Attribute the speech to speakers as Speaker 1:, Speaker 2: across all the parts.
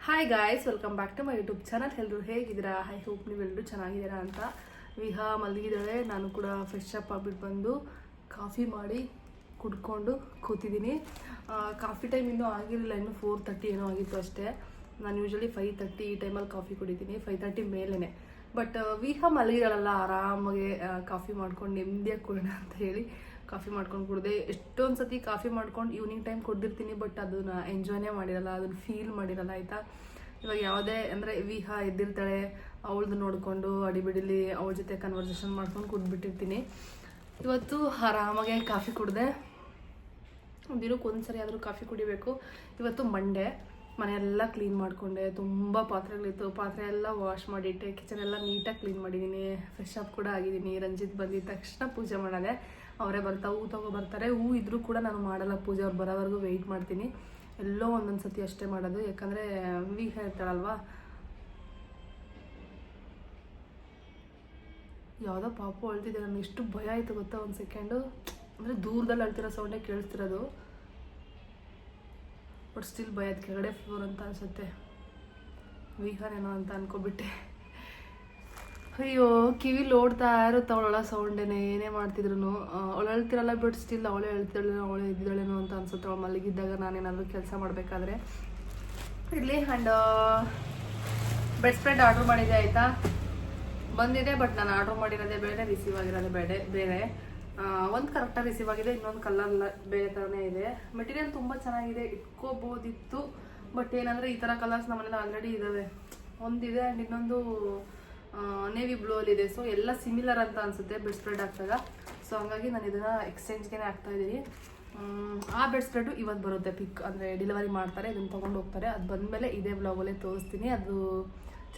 Speaker 1: Hi guys, welcome back to my YouTube channel. ಎಲ್ಲರೂ ಹೇಗಿದ್ದೀರಾ? I hope ನೀವೆಲ್ಲರೂ ಚೆನ್ನಾಗಿದ್ದೀರಾ ಅಂತ. ವಿಹಾ ಮಲಗಿದ್ದಾಳೆ. ನಾನು ಕೂಡ ಫ್ರೆಶ್ ಅಪ್ ಆಗಿಬಿಟ್ಟು ಬಂದು ಕಾಫಿ ಮಾಡಿ ಕುಡ್ಕೊಂಡು ಕೂತಿದ್ದೀನಿ. ಕಾಫಿ ಟೈಮ್ ಇನ್ನೂ ಆಗಿರಲಿಲ್ಲ, ಇನ್ನೂ 4:30 ಏನೋ ಆಗಿತ್ತು ಅಷ್ಟೇ. ನಾನು ಯೂಶ್ವಲಿ 5:30 ಈ ಟೈಮಲ್ಲಿ ಕಾಫಿ ಕುಡಿತೀನಿ, 5:30 ಮೇಲೇ. ಬಟ್ ವಿಹಾ ಮಲಗಿದಾಳಲ್ಲ, ಆರಾಮಾಗಿ ಕಾಫಿ ಮಾಡ್ಕೊಂಡು ನೆಮ್ಮದಿಯಾಗಿ ಕುಡಿಯೋಣ ಅಂತ ಹೇಳಿ ಕಾಫಿ ಮಾಡ್ಕೊಂಡು ಕುಡಿದೆ. ಎಷ್ಟೊಂದು ಸತಿ ಕಾಫಿ ಮಾಡ್ಕೊಂಡು ಈವ್ನಿಂಗ್ ಟೈಮ್ ಕುಡ್ದಿರ್ತೀನಿ, ಬಟ್ ಅದನ್ನು ಎಂಜಾಯ್ನೇ ಮಾಡಿರಲ್ಲ, ಅದನ್ನು ಫೀಲ್ ಮಾಡಿರಲ್ಲ ಆಯಿತಾ. ಇವಾಗ ಯಾವುದೇ ಅಂದರೆ ವಿಹಾ ಎದ್ದಿರ್ತಾಳೆ, ಅವಳದು ನೋಡಿಕೊಂಡು ಅಡಿಬಿಡಿಲಿ ಅವಳ ಜೊತೆ ಕನ್ವರ್ಸೇಷನ್ ಮಾಡ್ಕೊಂಡು ಕುಡ್ಬಿಟ್ಟಿರ್ತೀನಿ. ಇವತ್ತು ಆರಾಮಾಗೆ ಕಾಫಿ ಕುಡಿದೆ. ದಿನಕ್ಕೆ ಒಂದ್ಸರಿ ಆದರೂ ಕಾಫಿ ಕುಡಿಬೇಕು. ಇವತ್ತು ಮಂಡೇ, ಮನೆಯೆಲ್ಲ ಕ್ಲೀನ್ ಮಾಡಿಕೊಂಡೆ. ತುಂಬ ಪಾತ್ರೆಗಳಿತ್ತು, ಪಾತ್ರೆ ಎಲ್ಲ ವಾಶ್ ಮಾಡಿಟ್ಟೆ. ಕಿಚನ್ ಎಲ್ಲ ನೀಟಾಗಿ ಕ್ಲೀನ್ ಮಾಡಿದ್ದೀನಿ. ಫ್ರೆಶ್ ಅಪ್ ಕೂಡ ಆಗಿದ್ದೀನಿ. ರಂಜಿತ್ ಬಂದಿದ್ದ ತಕ್ಷಣ ಪೂಜೆ ಮಾಡೋದೆ. ಅವರೇ ಹೂ ತೊಗೊಬರ್ತಾರೆ. ಹೂ ಇದ್ರೂ ಕೂಡ ನಾನು ಮಾಡಲ್ಲ ಪೂಜೆ, ಅವ್ರು ಬರೋವರೆಗೂ ವೆಯ್ಟ್ ಮಾಡ್ತೀನಿ. ಎಲ್ಲೋ ಒಂದೊಂದು ಸತಿ ಅಷ್ಟೇ ಮಾಡೋದು, ಯಾಕಂದರೆ ವಿಹಾ ಇರ್ತಾಳಲ್ವಾ. ಯಾವುದೋ ಪಾಪು ಅಳ್ತಿದೆ. ನನಗೆ ಎಷ್ಟು ಭಯ ಆಯಿತು ಗೊತ್ತಾ, ಒಂದು ಸೆಕೆಂಡು. ಅಂದರೆ ದೂರದಲ್ಲಿ ಅಳ್ತಿರೋ ಸೌಂಡೇ ಕೇಳಿಸ್ತಿರೋದು, ಬಟ್ ಸ್ಟಿಲ್ ಭಯ. ಅದು ಕೆಳಗಡೆ ಫ್ಲೋರ್ ಅಂತ ಅನಿಸುತ್ತೆ, ವಿಹಾನೇನೋ ಅಂತ ಅನ್ಕೊಬಿಟ್ಟೆ. ಅಯ್ಯೋ, ಕಿವಿಲಿ ಓಡ್ತಾ ಇರುತ್ತೆ ಅವಳೊಳ ಸೌಂಡೇನೆ, ಏನೇ ಮಾಡ್ತಿದ್ರು. ಅವಳು ಹೇಳ್ತಿರಲ್ಲ, ಬಟ್ ಸ್ಟಿಲ್ ಅವಳೇ ಹೇಳ್ತಿದ್ದಾಳೇನೋ, ಅವಳೇ ಇದ್ದಿದ್ದಾಳೇನೋ ಅಂತ ಅನ್ಸುತ್ತೆ. ಅವಳು ಮಲಗಿದ್ದಾಗ ನಾನೇನಾದರೂ ಕೆಲಸ ಮಾಡಬೇಕಾದ್ರೆ. ಇರಲಿ. ಆ್ಯಂಡ್ ಬೆಡ್ ಸ್ಪ್ರೆಡ್ ಆರ್ಡ್ರ್ ಮಾಡಿದ್ದೆ ಆಯಿತಾ, ಬಂದಿದೆ. ಬಟ್ ನಾನು ಆರ್ಡ್ರ್ ಮಾಡಿರೋದೇ ಬೇರೆ, ರಿಸೀವ್ ಆಗಿರೋದೇ ಬೇರೆ. ಒಂದು ಕರೆಕ್ಟಾಗಿ ರಿಸೀವ್ ಆಗಿದೆ, ಇನ್ನೊಂದು ಕಲರ್ ಬೇರೆ ಥರನೇ ಇದೆ. ಮೆಟೀರಿಯಲ್ ತುಂಬ ಚೆನ್ನಾಗಿದೆ, ಇಟ್ಕೋಬೋದಿತ್ತು. ಬಟ್ ಏನಂದರೆ ಈ ಥರ ಕಲರ್ಸ್ ನಮ್ಮನೆಲ್ಲ ಆಲ್ರೆಡಿ ಇದ್ದಾವೆ. ಒಂದಿದೆ ಆ್ಯಂಡ್ ಇನ್ನೊಂದು ನೇವಿ ಬ್ಲೂ ಅಲ್ಲಿದೆ. ಸೊ ಎಲ್ಲ ಸಿಮಿಲರ್ ಅಂತ ಅನಿಸುತ್ತೆ ಬೆಡ್ ಸ್ಪ್ರೆಡ್ ಹಾಕ್ದಾಗ. ಸೊ ಹಂಗಾಗಿ ನಾನು ಇದನ್ನು ಎಕ್ಸ್ಚೇಂಜ್ಗೆ ಹಾಕ್ತಾಯಿದ್ದೀನಿ. ಆ ಬೆಡ್ ಸ್ಪ್ರೆಡು ಇವತ್ತು ಬರುತ್ತೆ, ಪಿಕ್ ಅಂದರೆ ಡೆಲಿವರಿ ಮಾಡ್ತಾರೆ, ಇದನ್ನು ತೊಗೊಂಡು ಹೋಗ್ತಾರೆ. ಅದು ಬಂದಮೇಲೆ ಇದೇ ಬ್ಲಾಗಲ್ಲೇ ತೋರಿಸ್ತೀನಿ. ಅದು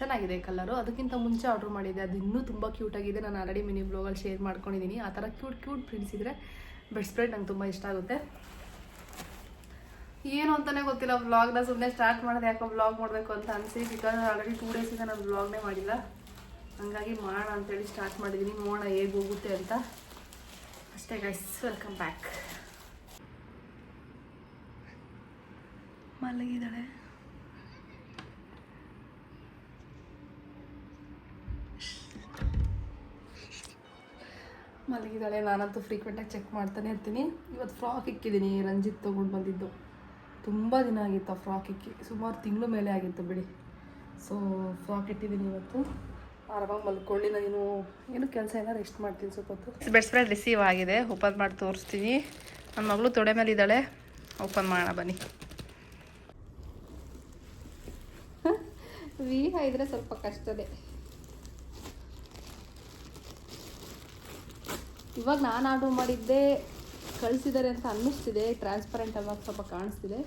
Speaker 1: ಚೆನ್ನಾಗಿದೆ ಕಲರು. ಅದಕ್ಕಿಂತ ಮುಂಚೆ ಆರ್ಡ್ರ್ ಮಾಡಿದ್ದೆ, ಅದು ಇನ್ನೂ ತುಂಬ ಕ್ಯೂಟಾಗಿದೆ. ನಾನು ಆಲ್ರೆಡಿ ಮಿನಿ ಬ್ಲಾಗಲ್ಲಿ ಶೇರ್ ಮಾಡ್ಕೊಂಡಿದ್ದೀನಿ. ಆ ಥರ ಕ್ಯೂಟ್ ಪ್ರಿಂಟ್ಸ್ ಇದ್ದರೆ ಬೆಡ್ ಸ್ಪ್ರೆಡ್ ನಂಗೆ ತುಂಬ ಇಷ್ಟ ಆಗುತ್ತೆ. ಏನು ಅಂತಲೇ ಗೊತ್ತಿಲ್ಲ, ವ್ಲಾಗ್ನ ಸುಮ್ಮನೆ ಸ್ಟಾರ್ಟ್ ಮಾಡಿದೆ. ಯಾಕೋ ವ್ಲಾಗ್ ಮಾಡಬೇಕು ಅಂತ ಅನಿಸಿ, ಬಿಕಾಸ್ ಆಲ್ರೆಡಿ 2 ಡೇಸಿಂದ ನಾನು ವ್ಲಾಗ್ನೇ ಮಾಡಿಲ್ಲ. ಹಂಗಾಗಿ ಮಾಡೋಣ ಅಂತೇಳಿ ಸ್ಟಾರ್ಟ್ ಮಾಡಿದ್ದೀನಿ. ನೋಡೋಣ ಹೇಗೆ ಹೋಗುತ್ತೆ ಅಂತ ಅಷ್ಟೇ ಗೈಸ್. Welcome back. ಮಲಗಿದ್ದಾಳೆ. ನಾನಂತೂ ಫ್ರೀಕ್ವೆಂಟಾಗಿ ಚೆಕ್ ಮಾಡ್ತಾನೆ ಇರ್ತೀನಿ. ಇವತ್ತು ಫ್ರಾಕ್ ಇಕ್ಕಿದ್ದೀನಿ, ರಂಜಿತ್ ತೊಗೊಂಡು ಬಂದಿದ್ದು. ತುಂಬ ದಿನ ಆಗಿತ್ತು ಆ ಫ್ರಾಕ್ ಇಕ್ಕಿ, ಸುಮಾರು ತಿಂಗಳು ಮೇಲೆ ಆಗಿತ್ತು ಬಿಡಿ. ಸೊ ಫ್ರಾಕ್ ಇಟ್ಟಿದ್ದೀನಿ ಇವತ್ತು. ಆರಾಮಾಗಿ ಮಲ್ಕೊಳ್ಳಿ. ನಾನು ಏನು ಕೆಲಸ ಇಲ್ಲ, ರೆಸ್ಟ್ ಮಾಡ್ತೀನಿ ಸ್ವಲ್ಪ ಹೊತ್ತು. ಬೆಡ್ ಸ್ಪ್ರೆಡ್ ರಿಸೀವ್ ಆಗಿದೆ, ಓಪನ್ ಮಾಡಿ ತೋರಿಸ್ತೀನಿ. ನನ್ನ ಮಗಳು ತೊಡೆ ಮೇಲೆ ಇದ್ದಾಳೆ, ಓಪನ್ ಮಾಡೋಣ ಬನ್ನಿ. ವಿಹಾ ಇದ್ರೆ ಸ್ವಲ್ಪ ಕಷ್ಟದೇ. ಇವಾಗ ನಾನು ಆರ್ಡ್ರ್ ಮಾಡಿದ್ದೆ ಕಳಿಸಿದ್ದಾರೆ ಅಂತ ಅನ್ನಿಸ್ತಿದೆ. ಟ್ರಾನ್ಸ್ಪರೆಂಟ್ ಅವಾಗ ಸ್ವಲ್ಪ ಕಾಣಿಸ್ತಿದೆ.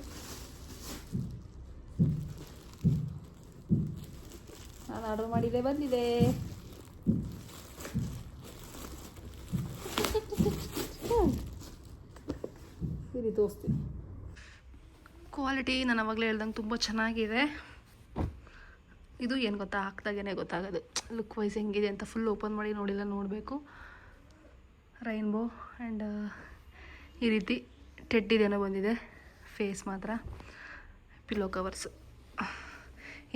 Speaker 1: ನಾನು ಆರ್ಡ್ರ್ ಮಾಡಿದ್ದೆ, ಬಂದಿದೆ. ಸರಿ ತೋರಿಸ್ತೀನಿ. ಕ್ವಾಲಿಟಿ ನಾನು ಅವಾಗಲೇ ಹೇಳ್ದಂಗೆ ತುಂಬ ಚೆನ್ನಾಗಿದೆ. ಇದು ಏನು ಗೊತ್ತಾ, ಹಾಕ್ದಾಗೇ ಗೊತ್ತಾಗೋದು ಲುಕ್ ವೈಸ್ ಹೆಂಗಿದೆ ಅಂತ. ಫುಲ್ ಓಪನ್ ಮಾಡಿ ನೋಡಿಲ್ಲ, ನೋಡಬೇಕು. ರೈನ್ಬೋ ಆ್ಯಂಡ್ ಈ ರೀತಿ ಟೆಡ್ಡಿದೇನೋ ಬಂದಿದೆ. ಫೇಸ್ ಮಾತ್ರ ಪಿಲ್ಲೋ ಕವರ್ಸ್.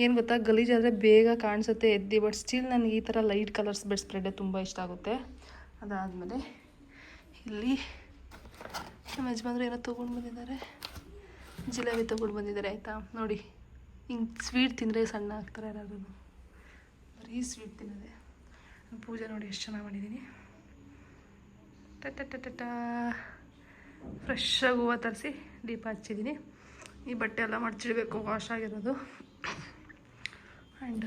Speaker 1: ಏನು ಗೊತ್ತಾ, ಗಲೀಜಾದರೆ ಬೇಗ ಕಾಣಿಸುತ್ತೆ ಎದ್ದಿ. ಬಟ್ ಸ್ಟಿಲ್ ನನಗೆ ಈ ಥರ ಲೈಟ್ ಕಲರ್ಸ್ ಬೆಡ್ ಸ್ಪ್ರೆಡ್ಡೇ ತುಂಬ ಇಷ್ಟ ಆಗುತ್ತೆ. ಅದಾದಮೇಲೆ ಇಲ್ಲಿ ನಮ್ಮ ಯಜಮಾನ್ರು ಏನೋ ತೊಗೊಂಡು ಬಂದಿದ್ದಾರೆ, ಜಿಲೇಬಿ ತೊಗೊಂಡು ಬಂದಿದ್ದಾರೆ ಆಯಿತಾ. ನೋಡಿ, ಹಿಂಗೆ ಸ್ವೀಟ್ ತಿಂದರೆ ಸಣ್ಣ ಆಗ್ತಾರೆ ಯಾರಾದ್ರೂ. ಬರೀ ಸ್ವೀಟ್ ತಿನ್ನೋದೆ. ಪೂಜೆ ನೋಡಿ ಎಷ್ಟು ಚೆನ್ನಾಗಿ ಮಾಡಿದ್ದೀನಿ. ಫ್ರೆಶ್ಶಾಗಿ ಹೂವು ತರಿಸಿ ದೀಪ ಹಚ್ಚಿದ್ದೀನಿ. ಈ ಬಟ್ಟೆ ಎಲ್ಲ ಮಡ್ಚಿಡಬೇಕು, ವಾಶ್ ಆಗಿರೋದು. ಆ್ಯಂಡ್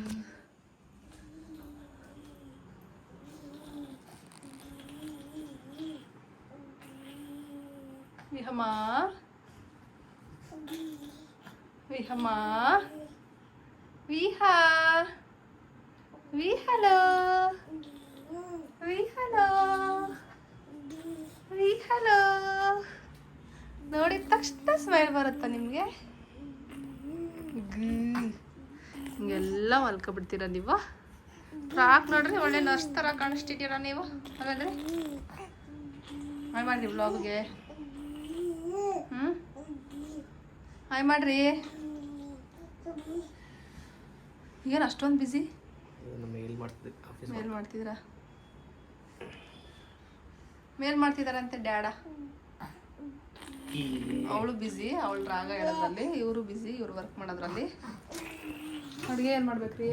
Speaker 1: ವಿಹಮ್ಮ ವಿಹಾ ವಿಹಲೋ ನೋಡಿದ ತಕ್ಷಣ ಸ್ಮೈಲ್ ಬರುತ್ತಾ ನಿಮಗೆ? ಹಿಂಗೆಲ್ಲ ಮಲ್ಕೊಬಿಡ್ತೀರ ನೀವು. ಫ್ರಾಕ್ ನೋಡ್ರಿ, ಒಳ್ಳೆ ನರ್ಸ್ ಥರ ಕಾಣಿಸ್ತಿದ್ದೀರ ನೀವು. ಹಾಗಾದರೆ ಹಾಯ್ ಮಾಡಿ ವ್ಲಾಗ್ಗೆ. ಹಾಯ್ ಮಾಡ್ರಿ. ಏನು ಅಷ್ಟೊಂದು ಬ್ಯುಸಿ? ಮೇಲ್ ಮಾಡ್ತಿದಾರಂತೆ ಡ್ಯಾಡ. ಅವಳು ಬ್ಯುಸಿ, ಅವಳು ರಾಗ ಹೇಳೋದ್ರಲ್ಲಿ, ಇವರು ಬ್ಯುಸಿ, ಇವ್ರು ವರ್ಕ್ ಮಾಡೋದ್ರಲ್ಲಿ. ಅಡುಗೆ ಏನು ಮಾಡ್ಬೇಕ್ರಿ?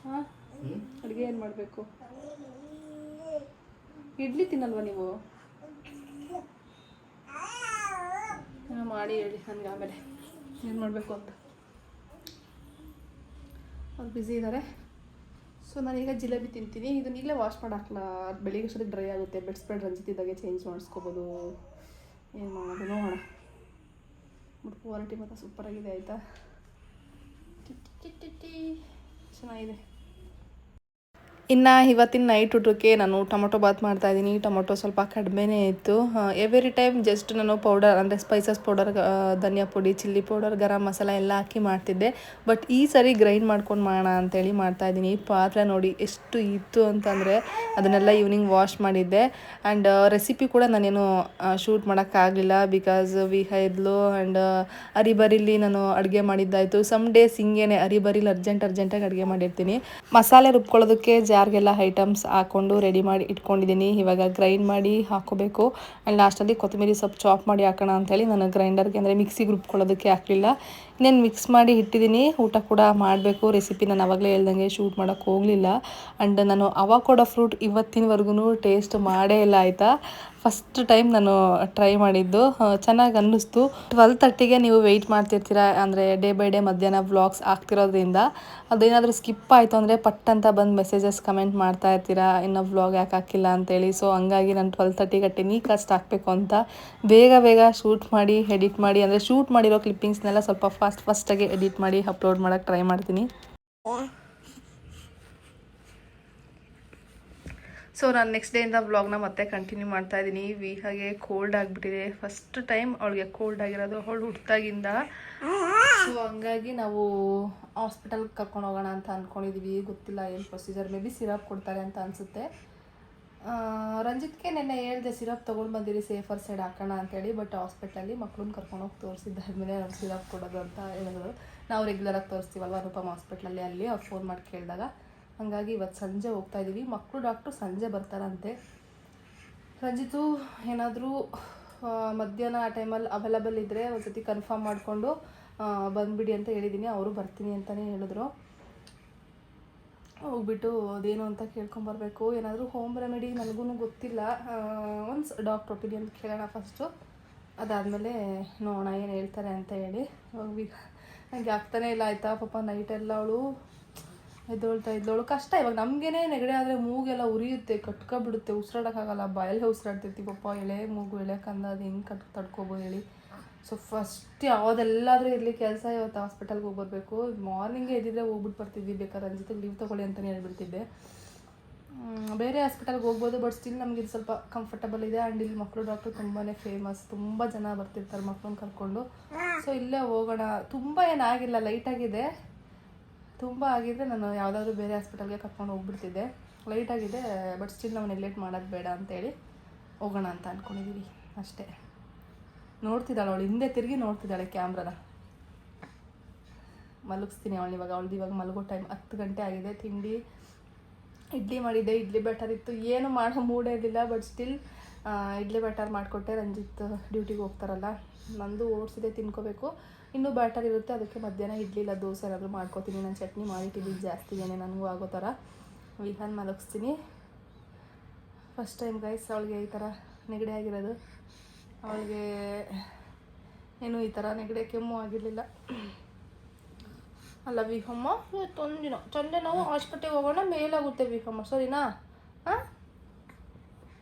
Speaker 1: ಹಾಂ, ಅಡುಗೆ ಏನು ಮಾಡಬೇಕು? ಇಡ್ಲಿ ತಿನ್ನಲ್ವ ನೀವು? ಮಾಡಿ ಹೇಳಿ ನನಗೆ ಆಮೇಲೆ ಏನು ಮಾಡಬೇಕು ಅಂತ. ಅವ್ರು ಬ್ಯುಸಿ ಇದ್ದಾರೆ. ಸೊ ನಾನೀಗ ಜಿಲೇಬಿ ತಿಂತೀನಿ. ಇದನ್ನ ಈಗಲೇ ವಾಶ್ ಮಾಡಿ ಹಾಕ್ಲಾ? ಬೆಳಿಗ್ಗೆ ಅಷ್ಟೊತ್ತಿಗೆ ಡ್ರೈ ಆಗುತ್ತೆ. ಬೆಡ್ ಸ್ಪ್ರೆಡ್ ರಂಜಿತಿದ್ದಾಗೆ ಚೇಂಜ್ ಮಾಡಿಸ್ಕೋಬೋದು. ಏನು ಮಾಡೋದು ನೋಡೋಣ. ಕ್ವಾಲಿಟಿ ಮತ್ತು ಸೂಪರಾಗಿದೆ. ಆಯಿತಾ, ಚೆನ್ನಾಗಿದೆ. ಇನ್ನು ಇವತ್ತಿನ ನೈಟ್ ಊಟಕ್ಕೆ ನಾನು ಟೊಮೊಟೊ ಬಾತ್ ಮಾಡ್ತಾಯಿದ್ದೀನಿ. ಟೊಮೊಟೊ ಸ್ವಲ್ಪ ಕಡಿಮೆನೇ ಇತ್ತು. ಎವ್ರಿ ಟೈಮ್ ಜಸ್ಟ್ ನಾನು ಪೌಡರ್ ಅಂದರೆ ಸ್ಪೈಸಸ್ ಪೌಡರ್, ಧನಿಯಾ ಪುಡಿ, ಚಿಲ್ಲಿ ಪೌಡರ್, ಗರಂ ಮಸಾಲ ಎಲ್ಲ ಹಾಕಿ ಮಾಡ್ತಿದ್ದೆ. ಬಟ್ ಈ ಸರಿ ಗ್ರೈಂಡ್ ಮಾಡ್ಕೊಂಡು ಮಾಡೋಣ ಅಂತೇಳಿ ಮಾಡ್ತಾಯಿದ್ದೀನಿ. ಪಾತ್ರೆ ನೋಡಿ ಎಷ್ಟು ಇತ್ತು ಅಂತಂದರೆ ಅದನ್ನೆಲ್ಲ ಈವ್ನಿಂಗ್ ವಾಶ್ ಮಾಡಿದ್ದೆ. ಆ್ಯಂಡ್ ರೆಸಿಪಿ ಕೂಡ ನಾನೇನು ಶೂಟ್ ಮಾಡೋಕ್ಕಾಗಲಿಲ್ಲ, ಬಿಕಾಸ್ ವಿಹಾ ಇದ್ಲು. ಆ್ಯಂಡ್ ಅರಿಬರಿಲಿ ನಾನು ಅಡುಗೆ ಮಾಡಿದ್ದಾಯಿತು. ಸಮ್ ಡೇಸ್ ಹಿಂಗೇನೆ ಅರಿಬರಿಲಿ ಅರ್ಜೆಂಟಾಗಿ ಅಡುಗೆ ಮಾಡಿರ್ತೀನಿ. ಮಸಾಲೆ ರುಬ್ಕೊಳ್ಳೋದಕ್ಕೆ ಜಾರ್ಗೆಲ್ಲ ಐಟಮ್ಸ್ ಹಾಕ್ಕೊಂಡು ರೆಡಿ ಮಾಡಿ ಇಟ್ಕೊಂಡಿದ್ದೀನಿ. ಇವಾಗ ಗ್ರೈಂಡ್ ಮಾಡಿ ಹಾಕೋಬೇಕು. ಆ್ಯಂಡ್ ಲಾಸ್ಟಲ್ಲಿ ಕೊತ್ತಂಬರಿ ಸೊಪ್ಪು ಚಾಪ್ ಮಾಡಿ ಹಾಕೋಣ ಅಂತೇಳಿ ನಾನು ಗ್ರೈಂಡರ್ಗೆ ಅಂದರೆ ಮಿಕ್ಸಿಗೆ ರುಬ್ಕೊಳ್ಳೋದಕ್ಕೆ ಹಾಕಲಿಲ್ಲ. ಇನ್ನೇನು ಮಿಕ್ಸ್ ಮಾಡಿ ಇಟ್ಟಿದ್ದೀನಿ. ಊಟ ಕೂಡ ಮಾಡಬೇಕು. ರೆಸಿಪಿ ನಾನು ಆವಾಗಲೇ ಹೇಳ್ದಂಗೆ ಶೂಟ್ ಮಾಡೋಕ್ಕೆ ಹೋಗಲಿಲ್ಲ. ಆ್ಯಂಡ್ ನಾನು ಅವಕಾಡೋ ಫ್ರೂಟ್ ಇವತ್ತಿನವರೆಗೂ ಟೇಸ್ಟ್ ಮಾಡೇ ಇಲ್ಲ. ಆಯಿತಾ, ಫಸ್ಟ್ ಟೈಮ್ ನಾನು ಟ್ರೈ ಮಾಡಿದ್ದು. ಚೆನ್ನಾಗಿ ಅನ್ನಿಸ್ತು. 12:30ಗೆ ನೀವು ವೆಯ್ಟ್ ಮಾಡ್ತಿರ್ತೀರ, ಅಂದರೆ ಡೇ ಬೈ ಡೇ ಮಧ್ಯಾಹ್ನ ವ್ಲಾಗ್ಸ್ ಆಗ್ತಿರೋದ್ರಿಂದ ಅದೇನಾದರೂ ಸ್ಕಿಪ್ ಆಯಿತು ಅಂದರೆ ಪಟ್ ಅಂತ ಬಂದು ಮೆಸೇಜಸ್ ಕಮೆಂಟ್ ಮಾಡ್ತಾ ಇರ್ತೀರಾ, ಇನ್ನೂ ವ್ಲಾಗ್ ಯಾಕೆ ಹಾಕಿಲ್ಲ ಅಂತೇಳಿ. ಸೊ ಹಂಗಾಗಿ ನಾನು 12:30ಗೆ ಟೆನಿಕಾಸ್ಟ್ ಹಾಕಬೇಕು ಅಂತ ಬೇಗ ಶೂಟ್ ಮಾಡಿ ಎಡಿಟ್ ಮಾಡಿ, ಅಂದರೆ ಶೂಟ್ ಮಾಡಿರೋ ಕ್ಲಿಪ್ಪಿಂಗ್ಸ್ನೆಲ್ಲ ಸ್ವಲ್ಪ ಫಾಸ್ಟಾಗಿ ಎಡಿಟ್ ಮಾಡಿ ಅಪ್ಲೋಡ್ ಮಾಡೋಕ್ಕೆ ಟ್ರೈ ಮಾಡ್ತೀನಿ. ಸೊ ನಾನು ನೆಕ್ಸ್ಟ್ ಡೇಯಿಂದ ವ್ಲಾಗ್ನ ಮತ್ತೆ ಕಂಟಿನ್ಯೂ ಮಾಡ್ತಾಯಿದ್ದೀನಿ. ವಿಹಾಗೆ ಕೋಲ್ಡ್ ಆಗಿಬಿಟ್ಟಿದೆ. ಫಸ್ಟ್ ಟೈಮ್ ಅವಳಿಗೆ ಕೋಲ್ಡ್ ಆಗಿರೋದು ಅವಳು ಹುಟ್ಟಿದಾಗಿಂದ. ಸೊ ಹಂಗಾಗಿ ನಾವು ಹಾಸ್ಪಿಟಲ್ಗೆ ಕರ್ಕೊಂಡು ಹೋಗೋಣ ಅಂತ ಅಂದ್ಕೊಂಡಿದ್ದೀವಿ. ಗೊತ್ತಿಲ್ಲ ಏನು ಪ್ರೊಸೀಜರ್, ಮೇ ಬಿ ಸಿರಪ್ ಕೊಡ್ತಾರೆ ಅಂತ ಅನಿಸುತ್ತೆ. ರಂಜಿತ್ಗೆ ನೆನ್ನೆ ಹೇಳಿದೆ ಸಿರಪ್ ತೊಗೊಂಡು ಬಂದಿರಿ, ಸೇಫರ್ ಸೈಡ್ ಹಾಕೋಣ ಅಂತೇಳಿ. ಬಟ್ ಹಾಸ್ಪಿಟಲಲ್ಲಿ ಮಕ್ಳನ್ನ ಕರ್ಕೊಂಡೋಗಿ ತೋರಿಸಿದ್ದಾದ್ಮೇಲೆ ಅವ್ರು ಸಿರಪ್ ಕೊಡೋದು ಅಂತ ಹೇಳಿದ್ರು. ನಾವು ರೆಗ್ಯುಲರಾಗಿ ತೋರಿಸ್ತೀವಲ್ವ ಅನುಪಮ ಹಾಸ್ಪಿಟ್ಲಲ್ಲಿ, ಅಲ್ಲಿ ಅವ್ರು ಫೋನ್ ಮಾಡಿ ಕೇಳಿದಾಗ. ಹಾಗಾಗಿ ಇವತ್ತು ಸಂಜೆ ಹೋಗ್ತಾಯಿದ್ದೀವಿ. ಮಕ್ಕಳು ಡಾಕ್ಟ್ರು ಸಂಜೆ ಬರ್ತಾರಂತೆ. ರಂಜಿತು ಏನಾದರೂ ಮಧ್ಯಾಹ್ನ ಆ ಟೈಮಲ್ಲಿ ಅವೈಲಬಲ್ ಇದ್ದರೆ ಒಂದು ಸತಿ ಕನ್ಫರ್ಮ್ ಮಾಡಿಕೊಂಡು ಬಂದುಬಿಡಿ ಅಂತ ಹೇಳಿದ್ದೀನಿ. ಅವರು ಬರ್ತೀನಿ ಅಂತಲೇ ಹೇಳಿದ್ರು. ಹೋಗ್ಬಿಟ್ಟು ಅದೇನು ಅಂತ ಕೇಳ್ಕೊಂಬರ್ಬೇಕು. ಏನಾದರೂ ಹೋಮ್ ರೆಮಿಡಿ ನನಗೂ ಗೊತ್ತಿಲ್ಲ. ಒನ್ಸ್ ಡಾಕ್ಟ್ರ್ ಒಪಿನಿಯನ್ ಕೇಳೋಣ ಫಸ್ಟು. ಅದಾದಮೇಲೆ ನೋಡೋಣ ಏನು ಹೇಳ್ತಾರೆ ಅಂತ ಹೇಳಿ. ಹೋಗಿ ನನಗೆ ಆಗ್ತಾನೇ ಇಲ್ಲ. ಆಯಿತಾ, ಪಾಪ ನೈಟೆಲ್ಲ ಅವಳು ಎದ್ದೊಳ್ತಾ ಇದ್ದವಳು. ಕಷ್ಟ ಇವಾಗ ನಮಗೇನೆ ನೆಗಡಿ ಆದರೆ ಮೂಗೆಲ್ಲ ಉರಿಯುತ್ತೆ, ಕಟ್ಕೊಬಿಡುತ್ತೆ, ಉಸಿರಾಡೋಕ್ಕಾಗಲ್ಲ. ಬಾಯಲ್ಲಿ ಉಸಿರಾಡ್ತಿರ್ತೀವಿ. ಪಾಪ ಎಳೆ ಮೂಗು ಎಳೆ ಕಂದ, ಅದು ಹೆಂಗೆ ತಡ್ಕೊಬೋದು ಹೇಳಿ. ಸೊ ಫಸ್ಟ್ ಯಾವುದೆಲ್ಲಾದರೂ ಇರಲಿ ಕೆಲಸ, ಇವತ್ತು ಹಾಸ್ಪಿಟಲ್ಗೆ ಹೋಗಿ ಬರಬೇಕು. ಮಾರ್ನಿಂಗೇ ಎದ್ದಿದ್ರೆ ಹೋಗ್ಬಿಟ್ಟು ಬರ್ತಿದ್ವಿ. ಬೇಕಾದ್ರೆ ರಂಜಿತಿಗೆ ಲೀವ್ ತೊಗೊಳ್ಳಿ ಅಂತಲೇ ಹೇಳ್ಬಿಡ್ತಿದ್ದೆ. ಬೇರೆ ಹಾಸ್ಪಿಟಲ್ಗೆ ಹೋಗ್ಬೋದು, ಬಟ್ ಸ್ಟಿಲ್ ನಮಗೆ ಇದು ಸ್ವಲ್ಪ ಕಂಫರ್ಟಬಲ್ ಇದೆ. ಆ್ಯಂಡ್ ಇಲ್ಲಿ ಮಕ್ಕಳು ಡಾಕ್ಟ್ರು ತುಂಬಾ ಫೇಮಸ್, ತುಂಬ ಜನ ಬರ್ತಿರ್ತಾರೆ ಮಕ್ಕಳನ್ನ ಕರ್ಕೊಂಡು. ಸೊ ಇಲ್ಲೇ ಹೋಗೋಣ. ತುಂಬ ಏನಾಗಿಲ್ಲ, ಲೈಟಾಗಿದೆ. ತುಂಬ ಆಗಿದ್ದರೆ ನಾನು ಯಾವುದಾದ್ರೂ ಬೇರೆ ಹಾಸ್ಪಿಟಲ್ಗೆ ಕರ್ಕೊಂಡು ಹೋಗ್ಬಿಡ್ತಿದ್ದೆ. ಲೈಟಾಗಿದೆ, ಬಟ್ ಸ್ಟಿಲ್ ನಾವು ನೆಗ್ಲೆಕ್ಟ್ ಮಾಡೋದು ಬೇಡ ಅಂತೇಳಿ ಹೋಗೋಣ ಅಂತ ಅಂದ್ಕೊಂಡಿದ್ದೀವಿ ಅಷ್ಟೇ. ನೋಡ್ತಿದ್ದಾಳೆ ಅವಳು, ಹಿಂದೆ ತಿರುಗಿ ನೋಡ್ತಿದ್ದಾಳೆ ಕ್ಯಾಮ್ರಾನ. ಮಲಗಿಸ್ತೀನಿ ಅವಳು ಇವಾಗ. ಅವಳದು ಇವಾಗ ಮಲಗೋ ಟೈಮ್. 10 ಗಂಟೆ ಆಗಿದೆ. ತಿಂಡಿ ಇಡ್ಲಿ ಮಾಡಿದ್ದೆ, ಇಡ್ಲಿ ಬೆಟರ್ ಇತ್ತು. ಏನು ಮಾಡೋ ಮೂಡೇ ಇರಲಿಲ್ಲ, ಬಟ್ ಸ್ಟಿಲ್ ಇಡ್ಲಿ ಬೆಟರ್ ಮಾಡಿಕೊಟ್ಟೆ. ರಂಜಿತ್ ಡ್ಯೂಟಿಗೆ ಹೋಗ್ತಾರಲ್ಲ, ನಂದು ಓಡಿಸಿದೆ ತಿನ್ಕೋಬೇಕು. ಇನ್ನೂ ಬ್ಯಾಟರ್ ಇರುತ್ತೆ, ಅದಕ್ಕೆ ಮಧ್ಯಾಹ್ನ ಇಡ್ಲಿ ಇಲ್ಲ ದೋಸೆ ಏನಾದರೂ ಮಾಡ್ಕೋತೀನಿ. ನಾನು ಚಟ್ನಿ ಮಾಡಿಟ್ಟಿದ್ದೀನಿ ಜಾಸ್ತಿಗೇನೆ, ನನಗೂ ಆಗೋ ಥರ. ವಿಹಾನ್ ಮಲಗಿಸ್ತೀನಿ. ಫಸ್ಟ್ ಟೈಮ್ ಗೈಸ್ ಅವಳಿಗೆ ಈ ಥರ ನೆಗಡಿ ಆಗಿರೋದು. ಅವಳಿಗೆ ಏನು ಈ ಥರ ನೆಗಡಿ ಕೆಮ್ಮು ಆಗಿರಲಿಲ್ಲ ಅಲ್ಲ ವಿಹಮ್ಮ. ಇವತ್ತೊಂದಿನ ಸಂಜೆ ನಾವು ಹಾಸ್ಪಿಟಲ್ಗೆ ಹೋಗೋಣ, ಮೇಲಾಗುತ್ತೆ ವಿಹಮ್ಮ, ಸರಿನಾ? ಹಾಂ,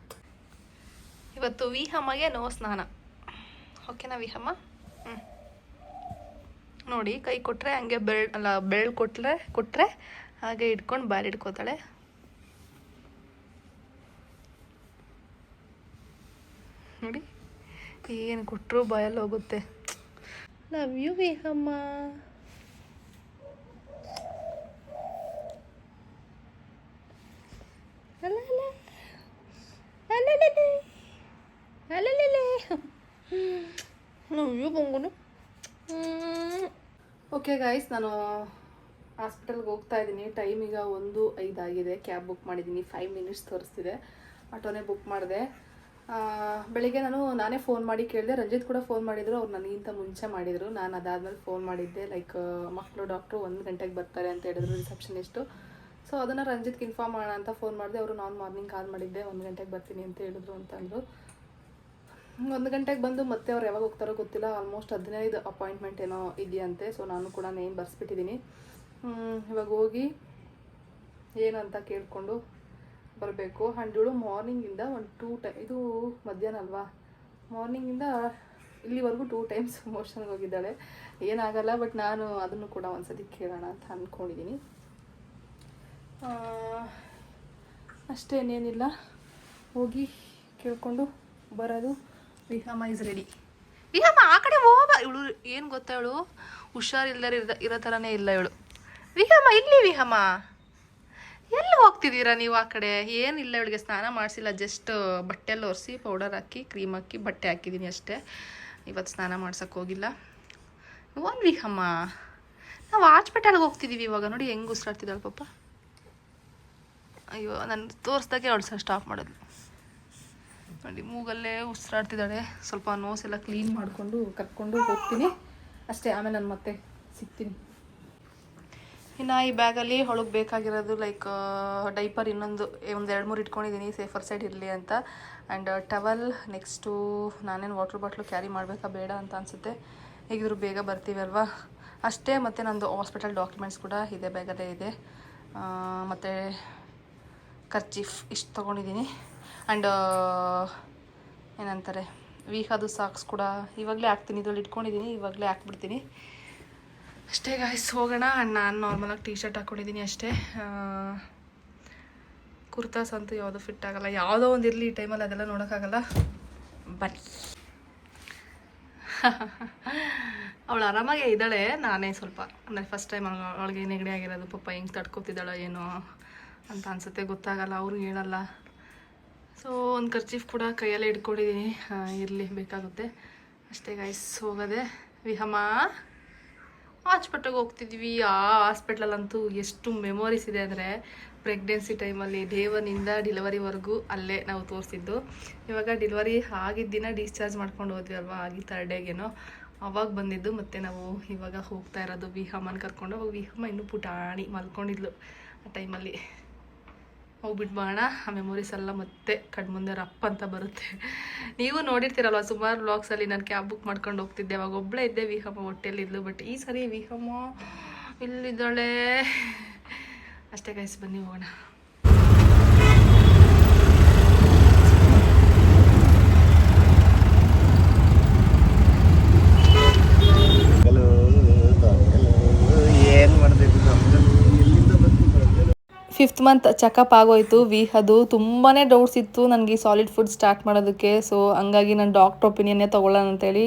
Speaker 1: ಇವತ್ತು ವಿಹಮ್ಮಗೆ ನೋ ಸ್ನಾನ, ಓಕೆನಾ ವಿಹಮ್ಮ? ನೋಡಿ, ಕೈ ಕೊಟ್ಟರೆ ಹಂಗೆ ಬೆರಳು ಕೊಟ್ಟರೆ ಹಾಗೆ ಇಟ್ಕೊಂಡು ಬಾರಿ ಹಿಡ್ಕೋತಾಳೆ. ನೋಡಿ, ಏನು ಕೊಟ್ಟರು ಬಾಯಲ್ಲಿ ಹೋಗುತ್ತೆ. ಲವ್ ಯು ವಿಹಮ್ಮ. ಲವ್ ಯು ಬಂಗುನು. ಓಕೆ ಗೈಸ್, ನಾನು ಹಾಸ್ಪಿಟಲ್ಗೆ ಹೋಗ್ತಾ ಇದ್ದೀನಿ. ಟೈಮ್ ಈಗ 1:05 ಆಗಿದೆ. ಕ್ಯಾಬ್ ಬುಕ್ ಮಾಡಿದ್ದೀನಿ. 5 ಮಿನಿಟ್ಸ್ ತೋರಿಸ್ತಿದೆ. ಆಟೋನೇ ಬುಕ್ ಮಾಡಿದೆ. ಬೆಳಿಗ್ಗೆ ನಾನೇ ಫೋನ್ ಮಾಡಿ ಕೇಳಿದೆ. ರಂಜಿತ್ ಕೂಡ ಫೋನ್ ಮಾಡಿದರು. ಅವ್ರು ನನಗಿಂತ ಮುಂಚೆ ಮಾಡಿದರು. ನಾನು ಅದಾದಮೇಲೆ ಫೋನ್ ಮಾಡಿದ್ದೆ. ಲೈಕ್ ಮಕ್ಕಳು ಡಾಕ್ಟ್ರು 1 ಗಂಟೆಗೆ ಬರ್ತಾರೆ ಅಂತ ಹೇಳಿದ್ರು ರಿಸೆಪ್ಷನಿಸ್ಟು. ಸೊ ಅದನ್ನು ರಂಜಿತ್ಗೆ ಇನ್ಫಾರ್ಮ್ ಮಾಡೋಣ ಅಂತ ಫೋನ್ ಮಾಡಿದೆ. ಅವರು ನಾನು ಮಾರ್ನಿಂಗ್ ಕಾಲ್ ಮಾಡಿದ್ದೆ 1 ಗಂಟೆಗೆ ಬರ್ತೀನಿ ಅಂತ ಹೇಳಿದ್ರು ಅಂತಂದರು. 1 ಗಂಟೆಗೆ ಬಂದು ಮತ್ತೆ ಅವ್ರು ಯಾವಾಗ ಹೋಗ್ತಾರೋ ಗೊತ್ತಿಲ್ಲ. ಆಲ್ಮೋಸ್ಟ್ 15 ಅಪಾಯಿಂಟ್ಮೆಂಟ್ ಏನೋ ಇದೆಯಂತೆ. ಸೊ ನಾನು ಕೂಡ ನೇಮ್ ಬರ್ಸ್ಬಿಟ್ಟಿದ್ದೀನಿ. ಇವಾಗ ಹೋಗಿ ಏನಂತ ಕೇಳಿಕೊಂಡು ಬರಬೇಕು. ಆ್ಯಂಡ್ ಇವಳು ಮಾರ್ನಿಂಗಿಂದ ಒಂದು 2 ಟೈಮ್, ಇದು ಮಧ್ಯಾಹ್ನ ಅಲ್ವಾ, ಮಾರ್ನಿಂಗಿಂದ ಇಲ್ಲಿವರೆಗೂ 2 ಟೈಮ್ಸ್ ಮೋಷನ್ಗೆ ಹೋಗಿದ್ದಾಳೆ. ಏನಾಗಲ್ಲ, ಬಟ್ ನಾನು ಅದನ್ನು ಕೂಡ ಒಂದ್ಸತಿ ಕೇಳೋಣ ಅಂತ ಅಂದ್ಕೊಂಡಿದ್ದೀನಿ. ಅಷ್ಟೇ, ಇನ್ನೇನಿಲ್ಲ. ಹೋಗಿ ಕೇಳಿಕೊಂಡು ಬರೋದು. ವಿಹಮ್ಮ ಇಸ್ ರೆಡಿ. ವಿಹಮ್ಮ ಆ ಕಡೆ ಹೋಗ. ಇವಳು ಏನು ಗೊತ್ತಾ, ಇವಳು ಹುಷಾರಿಲ್ಲದೆ ಇರೋ ಥರನೇ ಇಲ್ಲ ಇವಳು. ವಿಹಮ್ಮ ಇಲ್ಲಿ, ವಿಹಮ್ಮ ಎಲ್ಲಿ ಹೋಗ್ತಿದ್ದೀರಾ ನೀವು ಆ ಕಡೆ? ಏನಿಲ್ಲ, ಇವಳಿಗೆ ಸ್ನಾನ ಮಾಡಿಸಿಲ್ಲ. ಜಸ್ಟ್ ಬಟ್ಟೆಲ್ಲ ಒರೆಸಿ ಪೌಡರ್ ಹಾಕಿ ಕ್ರೀಮ್ ಹಾಕಿ ಬಟ್ಟೆ ಹಾಕಿದ್ದೀನಿ ಅಷ್ಟೇ. ಇವತ್ತು ಸ್ನಾನ ಮಾಡ್ಸೋಕ್ಕೆ ಹೋಗಿಲ್ಲ. ಒಂದು ವಿಹಮ್ಮ, ನಾವು ಹಾಸ್ಪಿಟಲ್ಗೆ ಹೋಗ್ತಿದ್ದೀವಿ ಇವಾಗ. ನೋಡಿ ಹೆಂಗೆ ಉಸಿರಾಡ್ತಿದ್ದಾಳೆ ಪಾಪ. ಅಯ್ಯೋ, ನಾನು ತೋರಿಸ್ದಾಗೆ ಅವಳು ಸ್ಟಾಪ್ ಮಾಡೋದು ನೋಡಿ. ಮೂಗಲ್ಲೇ ಉಸಿರಾಡ್ತಿದ್ದಾಳೆ. ಸ್ವಲ್ಪ ನೋಸ್ ಎಲ್ಲ ಕ್ಲೀನ್ ಮಾಡಿಕೊಂಡು ಕರ್ಕೊಂಡು ಹೋಗ್ತೀನಿ ಅಷ್ಟೇ. ಆಮೇಲೆ ನಾನು ಮತ್ತೆ ಸಿಗ್ತೀನಿ. ಇನ್ನು ಈ ಬ್ಯಾಗಲ್ಲಿ ಅವಳಿಗೆ ಬೇಕಾಗಿರೋದು ಲೈಕ್ ಡೈಪರ್ ಇನ್ನೊಂದು 1-2-3 ಇಟ್ಕೊಂಡಿದ್ದೀನಿ, ಸೇಫರ್ ಸೈಡ್ ಇರಲಿ ಅಂತ. And towel. ನೆಕ್ಸ್ಟು ನಾನೇನು ವಾಟ್ರ್ ಬಾಟ್ಲು ಕ್ಯಾರಿ ಮಾಡಬೇಕಾ ಬೇಡ ಅಂತ ಅನಿಸುತ್ತೆ. ಹೇಗಿದ್ರು ಬೇಗ ಬರ್ತೀವಿ ಅಲ್ವಾ, ಅಷ್ಟೇ. ಮತ್ತು ನಂದು ಹಾಸ್ಪಿಟಲ್ ಡಾಕ್ಯುಮೆಂಟ್ಸ್ ಕೂಡ ಇದೆ, ಬ್ಯಾಗಲ್ಲೇ ಇದೆ. ಮತ್ತು ಕರ್ಚೀಫ್ ಇಷ್ಟು ತೊಗೊಂಡಿದ್ದೀನಿ. ಆ್ಯಂಡ್ ಏನಂತಾರೆ, ವೀಹದು ಸಾಕ್ಸ್ ಕೂಡ ಇವಾಗಲೇ ಹಾಕ್ತೀನಿ. ಇದ್ರಲ್ಲಿ ಇಟ್ಕೊಂಡಿದ್ದೀನಿ, ಇವಾಗಲೇ ಹಾಕ್ಬಿಡ್ತೀನಿ ಅಷ್ಟೇ. ಗಾಯ್ಸ್ ಹೋಗೋಣ. ಆ್ಯಂಡ್ ನಾನು ನಾರ್ಮಲಾಗಿ ಟೀ ಶರ್ಟ್ ಹಾಕ್ಕೊಂಡಿದ್ದೀನಿ ಅಷ್ಟೇ. ಕುರ್ತಾಸ್ ಅಂತೂ ಯಾವುದೂ ಫಿಟ್ ಆಗೋಲ್ಲ. ಯಾವುದೋ ಒಂದು ಇರಲಿ ಈ ಟೈಮಲ್ಲಿ, ಅದೆಲ್ಲ ನೋಡೋಕ್ಕಾಗಲ್ಲ. ಬನ್ನಿ. ಅವಳು ಆರಾಮಾಗೆ ಇದ್ದಾಳೆ. ನಾನೇ ಸ್ವಲ್ಪ ಅಂದರೆ ಫಸ್ಟ್ ಟೈಮ್ ಅವಳಿಗೆ ನೆಗಡಿ ಆಗಿರೋದು. ಪಾಪ ಹೆಂಗೆ ತಡ್ಕೊತಿದ್ದಾಳೋ ಏನೋ ಅಂತ ಅನಿಸುತ್ತೆ, ಗೊತ್ತಾಗಲ್ಲ, ಅವ್ರಿಗೆ ಹೇಳಲ್ಲ. ಸೊ ಒಂದು ಕರ್ಚೀಫ್ ಕೂಡ ಕೈಯಲ್ಲೇ ಇಟ್ಕೊಂಡಿದ್ದೀನಿ, ಇರಲಿ ಬೇಕಾಗುತ್ತೆ ಅಷ್ಟೇ. ಗಾಯ್ಸ್ ಹೋಗೋದೆ. ವಿಹಮ್ಮ ಹಾಸ್ಪಿಟ್ಲಿಗೆ ಹೋಗ್ತಿದ್ವಿ. ಆ ಹಾಸ್ಪಿಟ್ಲಲ್ಲಂತೂ ಎಷ್ಟು ಮೆಮೊರೀಸ್ ಇದೆ ಅಂದರೆ, ಪ್ರೆಗ್ನೆನ್ಸಿ ಟೈಮಲ್ಲಿ ಡೇ 1ಇಂದ ಡಿಲಿವರಿವರೆಗೂ ಅಲ್ಲೇ ನಾವು ತೋರಿಸಿದ್ದು. ಇವಾಗ ಡಿಲಿವರಿ ಆಗಿದ್ದ ದಿನ ಡಿಸ್ಚಾರ್ಜ್ ಮಾಡ್ಕೊಂಡು ಹೋದ್ವಿ ಅಲ್ವಾ, ಆಗಿ 3rd ಡೇಗೇನೋ ಅವಾಗ ಬಂದಿದ್ದು. ಮತ್ತು ನಾವು ಇವಾಗ ಹೋಗ್ತಾ ಇರೋದು ವಿಹಮ್ಮನ ಕರ್ಕೊಂಡು. ಅವಾಗ ವಿಹಮ್ಮ ಇನ್ನೂ ಪುಟಾಣಿ ಮಲ್ಕೊಂಡಿದ್ಲು ಆ ಟೈಮಲ್ಲಿ. ಹೋಗ್ಬಿಟ್ಟು ಬಾಣ. ಆ ಮೆಮೊರೀಸ್ ಎಲ್ಲ ಮತ್ತೆ ಕಣ್ಮುಂದೆ ರಪ್ಪ ಅಂತ ಬರುತ್ತೆ. ನೀವು ನೋಡಿರ್ತೀರಲ್ವ ಸುಮಾರು ವ್ಲಾಗ್ಸಲ್ಲಿ ನಾನು ಕ್ಯಾಬ್ ಬುಕ್ ಮಾಡ್ಕೊಂಡು ಹೋಗ್ತಿದ್ದೆ. ಅವಾಗ ಒಬ್ಬಳೇ ಇದ್ದೆ, ವಿಹಮ್ಮ ಹೊಟ್ಟೆಲಿದ್ಲು. ಬಟ್ ಈ ಸರಿ ವಿಹಮ್ಮ ಇಲ್ಲಿದ್ದಾಳೆ ಅಷ್ಟೇ. ಗೈಸ್ ಬನ್ನಿ ಹೋಗೋಣ. ಫಿಫ್ತ್ ಮಂತ್ ಚೆಕಪ್ ಆಗೋಯ್ತು. ವಿಹದು ತುಂಬಾ ಡೌಟ್ಸ್ ಇತ್ತು ನನಗೆ ಸಾಲಿಡ್ ಫುಡ್ ಸ್ಟಾರ್ಟ್ ಮಾಡೋದಕ್ಕೆ. ಸೊ ಹಂಗಾಗಿ ನಾನು ಡಾಕ್ಟ್ರ್ ಒಪಿನಿಯನ್ನೇ ತೊಗೊಳ್ಳೋಣ ಅಂತೇಳಿ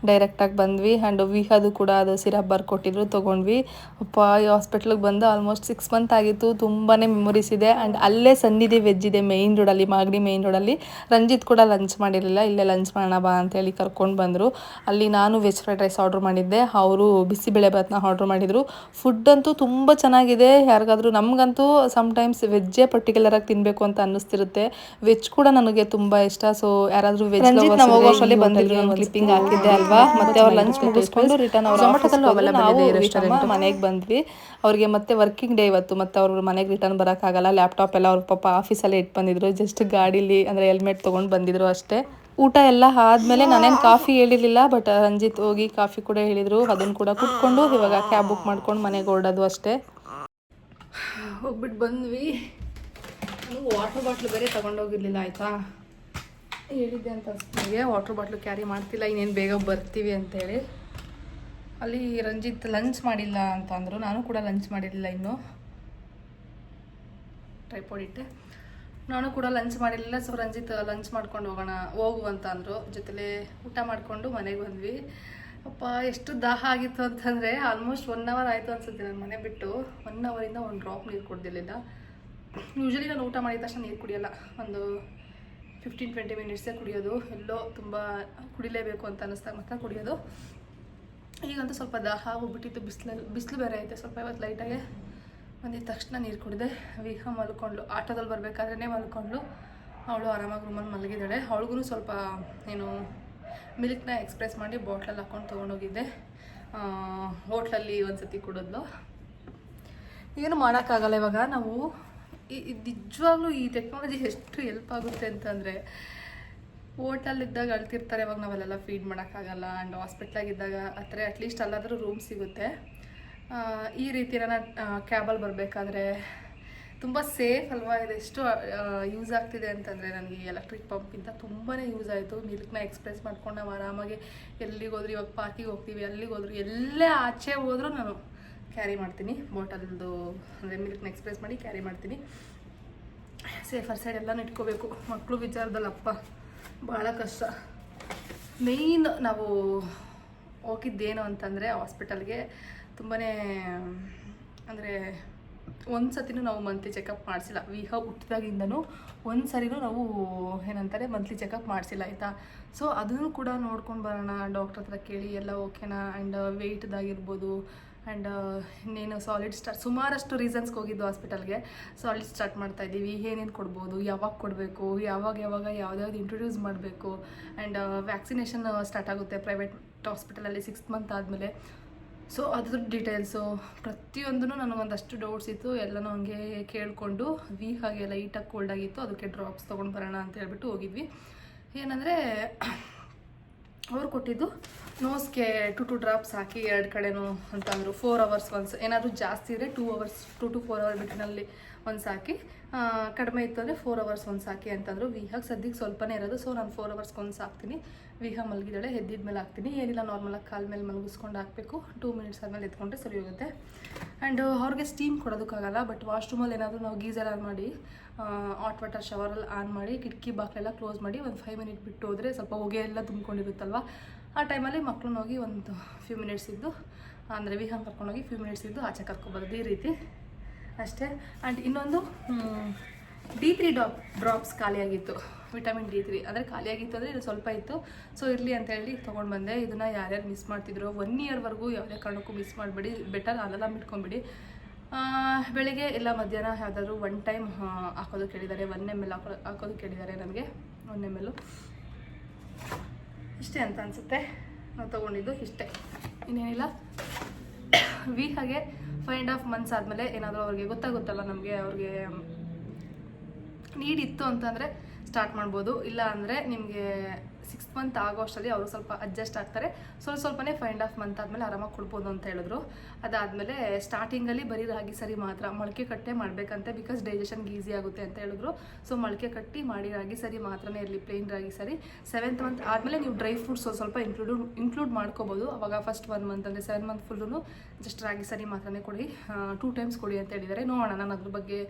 Speaker 1: ಡೈರೆಕ್ಟಾಗಿ ಬಂದ್ವಿ. ಆ್ಯಂಡ್ ವಿಹದು ಕೂಡ ಅದು ಸಿರಪ್ ಬರ್ಕೊಟ್ಟಿದ್ರು, ತೊಗೊಂಡ್ವಿ. ಅಪ್ಪ ಈ ಹಾಸ್ಪಿಟ್ಲಿಗೆ ಬಂದು ಆಲ್ಮೋಸ್ಟ್ 6 ಮಂತ್ ಆಗಿತ್ತು. ತುಂಬಾ ಮೆಮೊರೀಸ್ ಇದೆ. ಆ್ಯಂಡ್ ಅಲ್ಲೇ ಸನ್ನಿಧಿ ವೆಜ್ ಇದೆ ಮೇಯ್ನ್ ರೋಡಲ್ಲಿ, ಮಾಗಡಿ ಮೇಯ್ನ್ ರೋಡಲ್ಲಿ. ರಂಜಿತ್ ಕೂಡ ಲಂಚ್ ಮಾಡಿರಲಿಲ್ಲ, ಇಲ್ಲೇ ಲಂಚ್ ಮಾಡೋಣ ಬಾ ಅಂತೇಳಿ ಕರ್ಕೊಂಡು ಬಂದರು. ಅಲ್ಲಿ ನಾನು ವೆಜ್ ಫ್ರೈಡ್ ರೈಸ್ ಆರ್ಡ್ರ್ ಮಾಡಿದ್ದೆ, ಅವರು ಬಿಸಿಬೇಳೆಭಾತ್ನ ಆರ್ಡ್ರ್ ಮಾಡಿದರು. ಫುಡ್ ಅಂತೂ ತುಂಬ ಚೆನ್ನಾಗಿದೆ. ಯಾರಿಗಾದ್ರೂ, ನಮಗಂತೂ ಸಮ್ಟೈಮ್ಸ್ ವೆಜ್ಜೇ ಪರ್ಟಿಕ್ಯುಲರಾಗಿ ತಿನ್ನಬೇಕು ಅಂತ ಅನ್ನಿಸ್ತಿರುತ್ತೆ. ವೆಜ್ ಕೂಡ ನನಗೆ ತುಂಬ ಇಷ್ಟ. ಸೊ ಯಾರಾದರೂ ವೆಜ್ ಲವರ್ಸ್ ಬಂದಿದ್ರು, ಕ್ಲಿಪ್ಪಿಂಗ್ ಹಾಕಿದ್ದೆ ಅಲ್ವಾ. ಮತ್ತೆ ಅವ್ರು ಲಂಚ್ ಮುಗಿಸ್ಕೊಂಡು ರಿಟರ್ನ್ ಮನೆಗೆ ಬಂದ್ವಿ. ಅವ್ರಿಗೆ ಮತ್ತೆ ವರ್ಕಿಂಗ್ ಡೇ ಇವತ್ತು. ಮತ್ತೆ ಅವ್ರ ಮನೆಗೆ ರಿಟರ್ನ್ ಬರೋಕ್ಕಾಗಲ್ಲ. ಲ್ಯಾಪ್ಟಾಪ್ ಎಲ್ಲ ಅವ್ರ ಪಾಪ ಆಫೀಸಲ್ಲೇ ಇಟ್ಟು ಬಂದಿದ್ರು. ಜಸ್ಟ್ ಗಾಡೀಲಿ ಅಂದರೆ ಹೆಲ್ಮೆಟ್ ತೊಗೊಂಡು ಬಂದಿದ್ರು ಅಷ್ಟೇ. ಊಟ ಎಲ್ಲ ಆದಮೇಲೆ ನಾನೇನು ಕಾಫಿ ಹೇಳಿರಲಿಲ್ಲ, ಬಟ್ ರಂಜಿತ್ ಹೋಗಿ ಕಾಫಿ ಕೂಡ ಹೇಳಿದರು. ಅದನ್ನು ಕೂಡ ಕುಟ್ಕೊಂಡು ಇವಾಗ ಕ್ಯಾಬ್ ಬುಕ್ ಮಾಡ್ಕೊಂಡು ಮನೆಗೆ ಹೊರಡೋದು ಅಷ್ಟೇ. ಹೋಗ್ಬಿಟ್ಟು ಬಂದ್ವಿ. ನಾನು ವಾಟ್ರ್ ಬಾಟ್ಲು ಬೇರೆ ತೊಗೊಂಡೋಗಿರ್ಲಿಲ್ಲ, ಆಯಿತಾ. ಹೇಳಿದ್ದೆ ಅಂತ ನನಗೆ ವಾಟ್ರ್ ಬಾಟ್ಲು ಕ್ಯಾರಿ ಮಾಡ್ತಿಲ್ಲ, ಇನ್ನೇನು ಬೇಗ ಬರ್ತೀವಿ ಅಂತೇಳಿ. ಅಲ್ಲಿ ರಂಜಿತ್ ಲಂಚ್ ಮಾಡಿಲ್ಲ ಅಂತ ಅಂದರು. ನಾನು ಕೂಡ ಲಂಚ್ ಮಾಡಿರಲಿಲ್ಲ ಇನ್ನೂ. ಟ್ರೈಪಾಡ್ ಇಟ್ಟೆ. ನಾನು ಕೂಡ ಲಂಚ್ ಮಾಡಿರಲಿಲ್ಲ. ಸೊ ರಂಜಿತ್ ಲಂಚ್ ಮಾಡ್ಕೊಂಡು ಹೋಗು ಅಂತ ಅಂದರು. ಜೊತೆಲೇ ಊಟ ಮಾಡಿಕೊಂಡು ಮನೆಗೆ ಬಂದ್ವಿ. ಅಪ್ಪ ಎಷ್ಟು ದಾಹ ಆಗಿತ್ತು ಅಂತಂದರೆ ಆಲ್ಮೋಸ್ಟ್ 1 hour ಆಯಿತು ಅನ್ಸುತ್ತೆ ನಾನು ಮನೆ ಬಿಟ್ಟು. 1 hourಯಿಂದ 1 ಡ್ರಾಪ್ ನೀರು ಕುಡ್ದಿರಲಿಲ್ಲ. ಯೂಶ್ವಲಿ ನಾನು ಊಟ ಮಾಡಿದ ತಕ್ಷಣ ನೀರು ಕುಡಿಯೋಲ್ಲ, ಒಂದು 15-20 ಮಿನಿಟ್ಸೇ ಕುಡಿಯೋದು. ಎಲ್ಲೋ ತುಂಬ ಕುಡಿಲೇಬೇಕು ಅಂತ ಅನ್ನಿಸ್ದಾಗ ಮಾತ್ರ ಕುಡಿಯೋದು. ಈಗಂತೂ ಸ್ವಲ್ಪ ದಾಹ ಹೋಗ್ಬಿಟ್ಟಿತ್ತು, ಬಿಸಿಲು ಬೇರೆ ಐತೆ ಸ್ವಲ್ಪ. ಇವತ್ತು ಲೈಟಾಗೆ ಬಂದಿದ್ದ ತಕ್ಷಣ ನೀರು ಕುಡಿದೆ. ವಿಹ ಮಲ್ಕೊಂಡ್ಳು, ಆಟೋದಲ್ಲಿ ಬರಬೇಕಾದ್ರೇ ಮಲ್ಕೊಂಡ್ಳು. ಅವಳು ಆರಾಮಾಗಿ ರೂಮಲ್ಲಿ ಮಲಗಿದ್ದಾಳೆ. ಅವಳಿಗೂ ಸ್ವಲ್ಪ ಏನು ಮಿಲ್ಕ್ನ ಎಕ್ಸ್ಪ್ರೆಸ್ ಮಾಡಿ ಬಾಟ್ಲಲ್ಲಿ ಹಾಕ್ಕೊಂಡು ತೊಗೊಂಡೋಗಿದ್ದೆ. ಹೋಟ್ಲಲ್ಲಿ ಒಂದು ಸತಿ ಕುಡಿದ್ಲು. ಏನು ಮಾಡೋಕ್ಕಾಗಲ್ಲ ಇವಾಗ. ನಾವು ನಿಜವಾಗ್ಲೂ ಈ ಟೆಕ್ನಾಲಜಿ ಎಷ್ಟು ಹೆಲ್ಪ್ ಆಗುತ್ತೆ ಅಂತಂದರೆ, ಹೋಟೆಲಿದ್ದಾಗ ಅಳ್ತಿರ್ತಾರೆ, ಇವಾಗ ನಾವೆಲ್ಲ ಫೀಡ್ ಮಾಡೋಕ್ಕಾಗಲ್ಲ. ಆ್ಯಂಡ್ ಹಾಸ್ಪಿಟ್ಲಾಗಿದ್ದಾಗ ಆ ಥರ ಅಟ್ಲೀಸ್ಟ್ ಅಲ್ಲಾದರೂ ರೂಮ್ ಸಿಗುತ್ತೆ. ಈ ರೀತಿ ನಾನು ಕ್ಯಾಬಲ್ಲಿ ಬರಬೇಕಾದ್ರೆ ತುಂಬ ಸೇಫ್ ಅಲ್ವಾ. ಇದೆಷ್ಟು ಯೂಸ್ ಆಗ್ತಿದೆ ಅಂತಂದರೆ, ನನಗೆ ಎಲೆಕ್ಟ್ರಿಕ್ ಪಂಪಿಂದ ತುಂಬಾ ಯೂಸ್ ಆಯಿತು. ಮಿಲ್ಕ್ನ ಎಕ್ಸ್ಪ್ರೆಸ್ ಮಾಡ್ಕೊಂಡು ನಾವು ಆರಾಮಾಗಿ ಎಲ್ಲಿಗೆ ಹೋದ್ರೂ, ಇವಾಗ ಪಾರ್ಕಿಗೆ ಹೋಗ್ತೀವಿ, ಅಲ್ಲಿಗೆ ಹೋದ್ರು, ಎಲ್ಲೇ ಆಚೆ ಹೋದರೂ ನಾನು ಕ್ಯಾರಿ ಮಾಡ್ತೀನಿ ಬಾಟಲ್ದು, ಅಂದರೆ ಮಿಲ್ಕ್ನ ಎಕ್ಸ್ಪ್ರೆಸ್ ಮಾಡಿ ಕ್ಯಾರಿ ಮಾಡ್ತೀನಿ. ಸೇಫರ್ ಸೈಡ್ ಎಲ್ಲನೂ ಇಟ್ಕೋಬೇಕು. ಮಕ್ಕಳು ವಿಚಾರದಲ್ಲಪ್ಪ ಭಾಳ ಕಷ್ಟ. ಮೇಯ್ನ್ ನಾವು ಹೋಗಿದ್ದೇನು ಅಂತಂದರೆ ಹಾಸ್ಪಿಟಲ್ಗೆ ತುಂಬಾ ಅಂದರೆ ಒಂದು ಸತಿನೂ ನಾವು ಮಂತ್ಲಿ ಚೆಕಪ್ ಮಾಡಿಸಿಲ್ಲ. ವಿಹ ಹುಟ್ಟಿದಾಗಿಂದನೂ ಒಂದು ಸರಿನೂ ನಾವು ಏನಂತಾರೆ ಮಂತ್ಲಿ ಚೆಕಪ್ ಮಾಡಿಸಿಲ್ಲ, ಆಯಿತಾ. ಸೊ ಅದನ್ನು ಕೂಡ ನೋಡ್ಕೊಂಡು ಬರೋಣ, ಡಾಕ್ಟ್ರ್ ಹತ್ರ ಕೇಳಿ ಎಲ್ಲ ಓಕೆನಾ. ಆ್ಯಂಡ್ ವೆಯ್ಟ್ದಾಗಿರ್ಬೋದು, ಆ್ಯಂಡ್ ಇನ್ನೇನು ಸಾಲಿಡ್ ಸ್ಟಾರ್ಟ್, ಸುಮಾರಷ್ಟು ರೀಸನ್ಸ್ಗೆ ಹೋಗಿದ್ದು ಹಾಸ್ಪಿಟಲ್ಗೆ. ಸಾಲಿಡ್ ಸ್ಟಾರ್ಟ್ ಮಾಡ್ತಾಯಿದ್ದೀವಿ, ಏನೇನು ಕೊಡ್ಬೋದು, ಯಾವಾಗ ಕೊಡಬೇಕು, ಯಾವಾಗ ಯಾವ್ದಾವ್ದು ಇಂಟ್ರೊಡ್ಯೂಸ್ ಮಾಡಬೇಕು. ಆ್ಯಂಡ್ ವ್ಯಾಕ್ಸಿನೇಷನ್ ಸ್ಟಾರ್ಟ್ ಆಗುತ್ತೆ ಪ್ರೈವೇಟ್ ಹಾಸ್ಪಿಟಲಲ್ಲಿ 6th ಮಂತ್ ಆದಮೇಲೆ. ಸೊ ಅದ್ರ ಡೀಟೇಲ್ಸು ಪ್ರತಿಯೊಂದೂ ನನಗೊಂದಷ್ಟು ಡೌಟ್ಸ್ ಇತ್ತು. ಎಲ್ಲನೂ ಹಂಗೆ ಕೇಳಿಕೊಂಡು, ಹಾಗೆ ಲೈಟಾಗಿ ಕೋಲ್ಡ್ ಆಗಿತ್ತು, ಅದಕ್ಕೆ ಡ್ರಾಪ್ಸ್ ತೊಗೊಂಡು ಬರೋಣ ಅಂತ ಹೇಳ್ಬಿಟ್ಟು ಹೋಗಿದ್ವಿ. ಏನಂದರೆ ಅವ್ರು ಕೊಟ್ಟಿದ್ದು ನೋಸ್ಗೆ 2 ಡ್ರಾಪ್ಸ್ ಹಾಕಿ 2 ಕಡೆನೂ ಅಂತಂದರು. 4 hours ಒನ್ಸ್, ಏನಾದರೂ ಜಾಸ್ತಿ ಇದ್ದರೆ 2 to 4 hour ಬಿಟ್ಟಿನಲ್ಲಿ ಒಂದು ಸಾಕಿ, ಕಡಿಮೆ ಇತ್ತು ಅಂದರೆ 4 hours ಒಂದು ಸಾಕಿ ಅಂತಂದರು. ವಿಹಾಗೆ ಸದ್ಯಕ್ಕೆ ಸ್ವಲ್ಪನೇ ಇರೋದು, ಸೊ ನಾನು 4 hours ಒಂದು ಹಾಕ್ತೀನಿ. ವಿಹ ಮಲಗಿದ್ದಾಳೆ, ಎದ್ದಿದ ಮೇಲೆ ಹಾಕ್ತೀನಿ. ಏನಿಲ್ಲ, ನಾರ್ಮಲಾಗಿ ಕಾಲ ಮೇಲೆ ಮಲಗಿಸ್ಕೊಂಡು ಹಾಕಬೇಕು. 2 minutes ಆದಮೇಲೆ ಎತ್ಕೊಂಡ್ರೆ ಸರಿ ಹೋಗುತ್ತೆ. ಆ್ಯಂಡ್ ಅವ್ರಿಗೆ ಸ್ಟೀಮ್ ಕೊಡೋದಕ್ಕಾಗಲ್ಲ, ಬಟ್ ವಾಶ್ರೂಮಲ್ಲಿ ಏನಾದರೂ ನಾವು ಗೀಸರ್ ಆನ್ ಮಾಡಿ, ಹಾಟ್ ವಾಟರ್ ಶವರಲ್ಲಿ ಆನ್ ಮಾಡಿ, ಕಿಟಕಿ ಬಾಕ್ಲೆಲ್ಲ ಕ್ಲೋಸ್ ಮಾಡಿ ಒಂದು 5 minutes ಬಿಟ್ಟು ಹೋದರೆ ಸ್ವಲ್ಪ ಹೊಗೆ ಎಲ್ಲ ತುಂಬ್ಕೊಂಡಿರುತ್ತಲ್ವ. ಆ ಟೈಮಲ್ಲಿ ಮಕ್ಕಳನ್ನ ಹೋಗಿ ಒಂದು ಫ್ಯೂ ಮಿನಿಟ್ಸ್ ಇದ್ದು, ಅಂದರೆ ವಿಹಾನ್ ಕರ್ಕೊಂಡೋಗಿ ಫ್ಯೂ ಮಿನಿಟ್ಸ್ ಇದ್ದು ಆಚೆ ಕರ್ಕೊಬರೋದು, ಈ ರೀತಿ ಅಷ್ಟೇ. ಆ್ಯಂಡ್ ಇನ್ನೊಂದು D3 ಡ್ರಾಪ್ಸ್ ಖಾಲಿಯಾಗಿತ್ತು, ವಿಟಮಿನ್ D3 ಅಂದರೆ ಖಾಲಿಯಾಗಿತ್ತು ಅಂದರೆ ಇದು ಸ್ವಲ್ಪ ಇತ್ತು. ಸೊ ಇರಲಿ ಅಂತ ಹೇಳಿ ತೊಗೊಂಡು ಬಂದೆ. ಇದನ್ನು ಯಾರ್ಯಾರು ಮಿಸ್ ಮಾಡ್ತಿದ್ರು 1 yearವರೆಗೂ ಯಾವುದೇ ಕಾರಣಕ್ಕೂ ಮಿಸ್ ಮಾಡಬೇಡಿ. ಬೆಟರ್ ಅಲ್ಲೆಲ್ಲ ಇಟ್ಕೊಂಬಿಡಿ. ಬೆಳಿಗ್ಗೆ ಇಲ್ಲ ಮಧ್ಯಾಹ್ನ ಯಾವುದಾದ್ರು 1 time ಹಾಕೋದು ಕೇಳಿದ್ದಾರೆ. 1 ml ಹಾಕೋದು ಕೇಳಿದ್ದಾರೆ ನನಗೆ, 1 ml ಇಷ್ಟೇ ಅಂತ ಅನಿಸುತ್ತೆ. ನಾವು ತೊಗೊಂಡಿದ್ದು ಇಷ್ಟೇ, ಇನ್ನೇನಿಲ್ಲ. ಹಾಗೆ 5.5 months ಆದಮೇಲೆ ಏನಾದರೂ ಅವ್ರಿಗೆ ಗೊತ್ತಾಗುತ್ತಲ್ಲ, ನಮಗೆ ಅವ್ರಿಗೆ ನೀಡ್ ಇತ್ತು ಅಂತಂದರೆ ಸ್ಟಾರ್ಟ್ ಮಾಡ್ಬೋದು. ಇಲ್ಲ ಅಂದರೆ ನಿಮಗೆ 6th month ಆಗೋ ಅಷ್ಟರಲ್ಲಿ ಅವರು ಸ್ವಲ್ಪ ಅಡ್ಜಸ್ಟ್ ಆಗ್ತಾರೆ. ಸ್ವಲ್ಪನೇ 5.5 months ಆದಮೇಲೆ ಆರಾಮಾಗಿ ಕೊಡ್ಬೋದು ಅಂತ ಹೇಳಿದ್ರು. ಅದಾದಮೇಲೆ ಸ್ಟಾರ್ಟಿಂಗಲ್ಲಿ ಬರೀ ರಾಗಿ ಸರಿ ಮಾತ್ರ ಮೊಳಕೆ ಕಟ್ಟೆ ಮಾಡಬೇಕಂತೆ, ಬಿಕಾಸ್ ಡೈಜೆಷನ್ಗೆ ಈಸಿ ಆಗುತ್ತೆ ಅಂತ ಹೇಳಿದ್ರು. ಸೊ ಮೊಳಕೆ ಕಟ್ಟಿ ಮಾಡಿ ರಾಗಿ ಸರಿ ಮಾತ್ರನೇ ಇರಲಿ, ಪ್ಲೇನ್ ರಾಗಿ ಸರಿ. 7th month ಆದಮೇಲೆ ನೀವು ಡ್ರೈ ಫ್ರೂಟ್ಸ್ ಸ್ವಲ್ಪ ಇನ್ಕ್ಲೂಡ್ ಮಾಡ್ಕೋಬೋದು. ಅವಾಗ ಫಸ್ಟ್ 1 month ಅಂದರೆ 7 month ಫುಲ್ಲೂ ಜಸ್ಟ್ ರಾಗಿ ಸರಿ ಮಾತ್ರನೇ ಕೊಡಿ. 2 times ಕೊಡಿ ಅಂತ ಹೇಳಿದ್ದಾರೆ. ನೋಡೋಣ, ನಾನು ಅದ್ರ ಬಗ್ಗೆ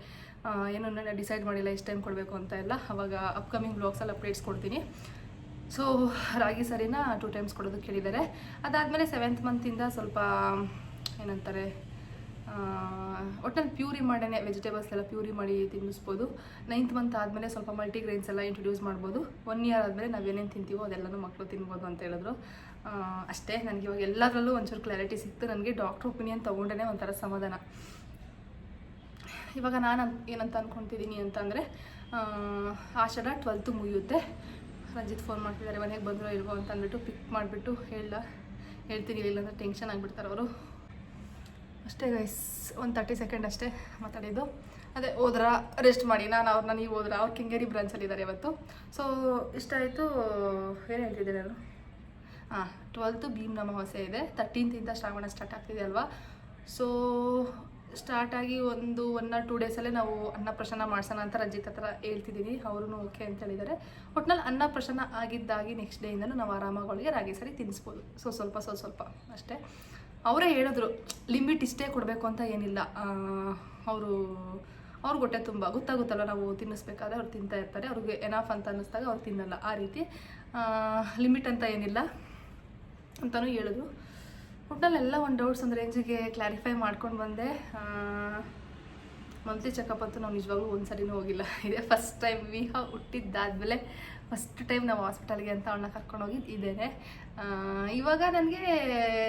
Speaker 1: ಏನೋ ಡಿಸೈಡ್ ಮಾಡಿಲ್ಲ ಎಷ್ಟು ಟೈಮ್ ಕೊಡಬೇಕು ಅಂತ ಎಲ್ಲ. ಅವಾಗ ಅಪ್ಕಮಿಂಗ್ ಬ್ಲಾಗ್ಸಲ್ಲಿ ಅಪ್ಡೇಟ್ಸ್ ಕೊಡ್ತೀನಿ. ಸೊ ರಾಗಿ ಸರಿನ 2 times ಕೊಡೋದಕ್ಕೆ ಹೇಳಿದ್ದಾರೆ. ಅದಾದಮೇಲೆ 7th month ಸ್ವಲ್ಪ ಏನಂತಾರೆ, ಒಟ್ಟಲ್ಲಿ ಪ್ಯೂರಿ ಮಾಡೇ ವೆಜಿಟೇಬಲ್ಸ್ ಎಲ್ಲ ಪ್ಯೂರಿ ಮಾಡಿ ತಿನ್ನಿಸ್ಬೋದು. 9th month ಆದಮೇಲೆ ಸ್ವಲ್ಪ ಮಲ್ಟಿಗ್ರೈನ್ಸ್ ಎಲ್ಲ ಇಂಟ್ರೊಡ್ಯೂಸ್ ಮಾಡ್ಬೋದು. 1 year ಆದಮೇಲೆ ನಾವೇನೇನು ತಿಂತೀವೋ ಅದೆಲ್ಲನೂ ಮಕ್ಕಳು ತಿನ್ಬೋದು ಅಂತ ಹೇಳಿದ್ರು. ಅಷ್ಟೇ, ನನಗೆ ಇವಾಗ ಎಲ್ಲದರಲ್ಲೂ ಒಂಚೂರು ಕ್ಲಾರಿಟಿ ಸಿಕ್ತು. ನನಗೆ ಡಾಕ್ಟ್ರ್ ಒಪಿನಿಯನ್ ತೊಗೊಂಡೇ ಒಂಥರ ಸಮಾಧಾನ. ಇವಾಗ ನಾನು ಏನಂತ ಅಂದ್ಕೊತಿದ್ದೀನಿ ಅಂತಂದರೆ, ಆಷಾಢ 12th ಮುಗಿಯುತ್ತೆ. ರಂಜಿತ್ ಫೋನ್ ಮಾಡ್ತಿದ್ದಾರೆ, ಮನೆಗೆ ಬಂದರೂ ಇಲ್ವೋ ಅಂತ ಅಂದ್ಬಿಟ್ಟು ಪಿಕ್ ಮಾಡಿಬಿಟ್ಟು ಹೇಳ್ತೀನಿ, ಇಲ್ಲಾಂದರೆ ಟೆನ್ಷನ್ ಆಗಿಬಿಡ್ತಾರೆ ಅವರು. ಅಷ್ಟೇ ಗೈಸ್, ಒಂದು 30 seconds ಅಷ್ಟೇ ಮಾತಾಡಿದ್ದು. ಅದೇ ಹೋದ್ರ ರೆಸ್ಟ್ ಮಾಡಿ, ನಾನು ಅವ್ರನ್ನ ನೀವು ಹೋದ್ರ, ಅವ್ರು ಕೆಂಗೇರಿ ಬ್ರಾಂಚಲ್ಲಿದ್ದಾರೆ ಇವತ್ತು. ಸೊ ಇಷ್ಟ ಆಯಿತು. ಏನು ಹೇಳ್ತಿದ್ದೆ ನಾನು? 12th ಭೀಮ್ ಅಮಾವಾಸ್ಯೆ ಇದೆ, 13th ಶ್ರಾವಣ ಸ್ಟಾರ್ಟ್ ಆಗ್ತಿದೆ ಅಲ್ವಾ. ಸೊ ಸ್ಟಾರ್ಟಾಗಿ 1 or 2 daysಲ್ಲೇ ನಾವು ಅನ್ನಪ್ರಸನ್ನ ಮಾಡ್ಸೋಣ ಅಂತ ರಂಜಿತ್ ಹತ್ರ ಹೇಳ್ತಿದ್ದೀನಿ. ಅವರು ಓಕೆ ಅಂತ ಹೇಳಿದ್ದಾರೆ. ಒಟ್ನಲ್ಲಿ ಅನ್ನಪ್ರಸನ್ನ ಆಗಿದ್ದಾಗಿ ನೆಕ್ಸ್ಟ್ ಡೇಯಿಂದನೂ ನಾವು ಆರಾಮಾಗಿ ಅವಳಿಗೆ ರಾಗಿ ಸರಿ ತಿನ್ನಿಸ್ಬೋದು. ಸ್ವಲ್ಪ ಅಷ್ಟೇ. ಅವರೇ ಹೇಳಿದ್ರು, ಲಿಮಿಟ್ ಇಷ್ಟೇ ಕೊಡಬೇಕು ಅಂತ ಏನಿಲ್ಲ. ಅವ್ರ ಹೊಟ್ಟೆ ತುಂಬ ಗೊತ್ತಾಗುತ್ತಲ್ಲ, ನಾವು ತಿನ್ನಿಸ್ಬೇಕಾದ್ರೆ ಅವ್ರು ತಿಂತಾ ಇರ್ತಾರೆ. ಅವ್ರಿಗೆ ಎನಾಫ್ ಅಂತ ಅನ್ನಿಸ್ದಾಗ ಅವ್ರು ತಿನ್ನಲ್ಲ. ಆ ರೀತಿ ಲಿಮಿಟ್ ಅಂತ ಏನಿಲ್ಲ ಅಂತಲೂ ಹೇಳಿದ್ರು. ಒಟ್ಟಲ್ಲೆಲ್ಲ ಒಂದು ಡೌಟ್ಸ್ ಒಂದು ರೇಂಜಿಗೆ ಕ್ಲಾರಿಫೈ ಮಾಡ್ಕೊಂಡು ಬಂದೆ. ಮಂತ್ಲಿ ಚೆಕಪ್ ಅಂತೂ ನಾವು ನಿಜವಾಗ್ಲೂ ಒಂದು ಸರಿನೂ ಹೋಗಿಲ್ಲ. ಇದೇ ಫಸ್ಟ್ ಟೈಮ್ ವಿಹ ಹುಟ್ಟಿದ್ದಾದಮೇಲೆ ಫಸ್ಟ್ ಟೈಮ್ ನಾವು ಹಾಸ್ಪಿಟಲ್ಗೆ ಅಂತ ಅವಳನ್ನ ಕರ್ಕೊಂಡೋಗಿ ಇದ್ದೇನೆ. ಇವಾಗ ನನಗೆ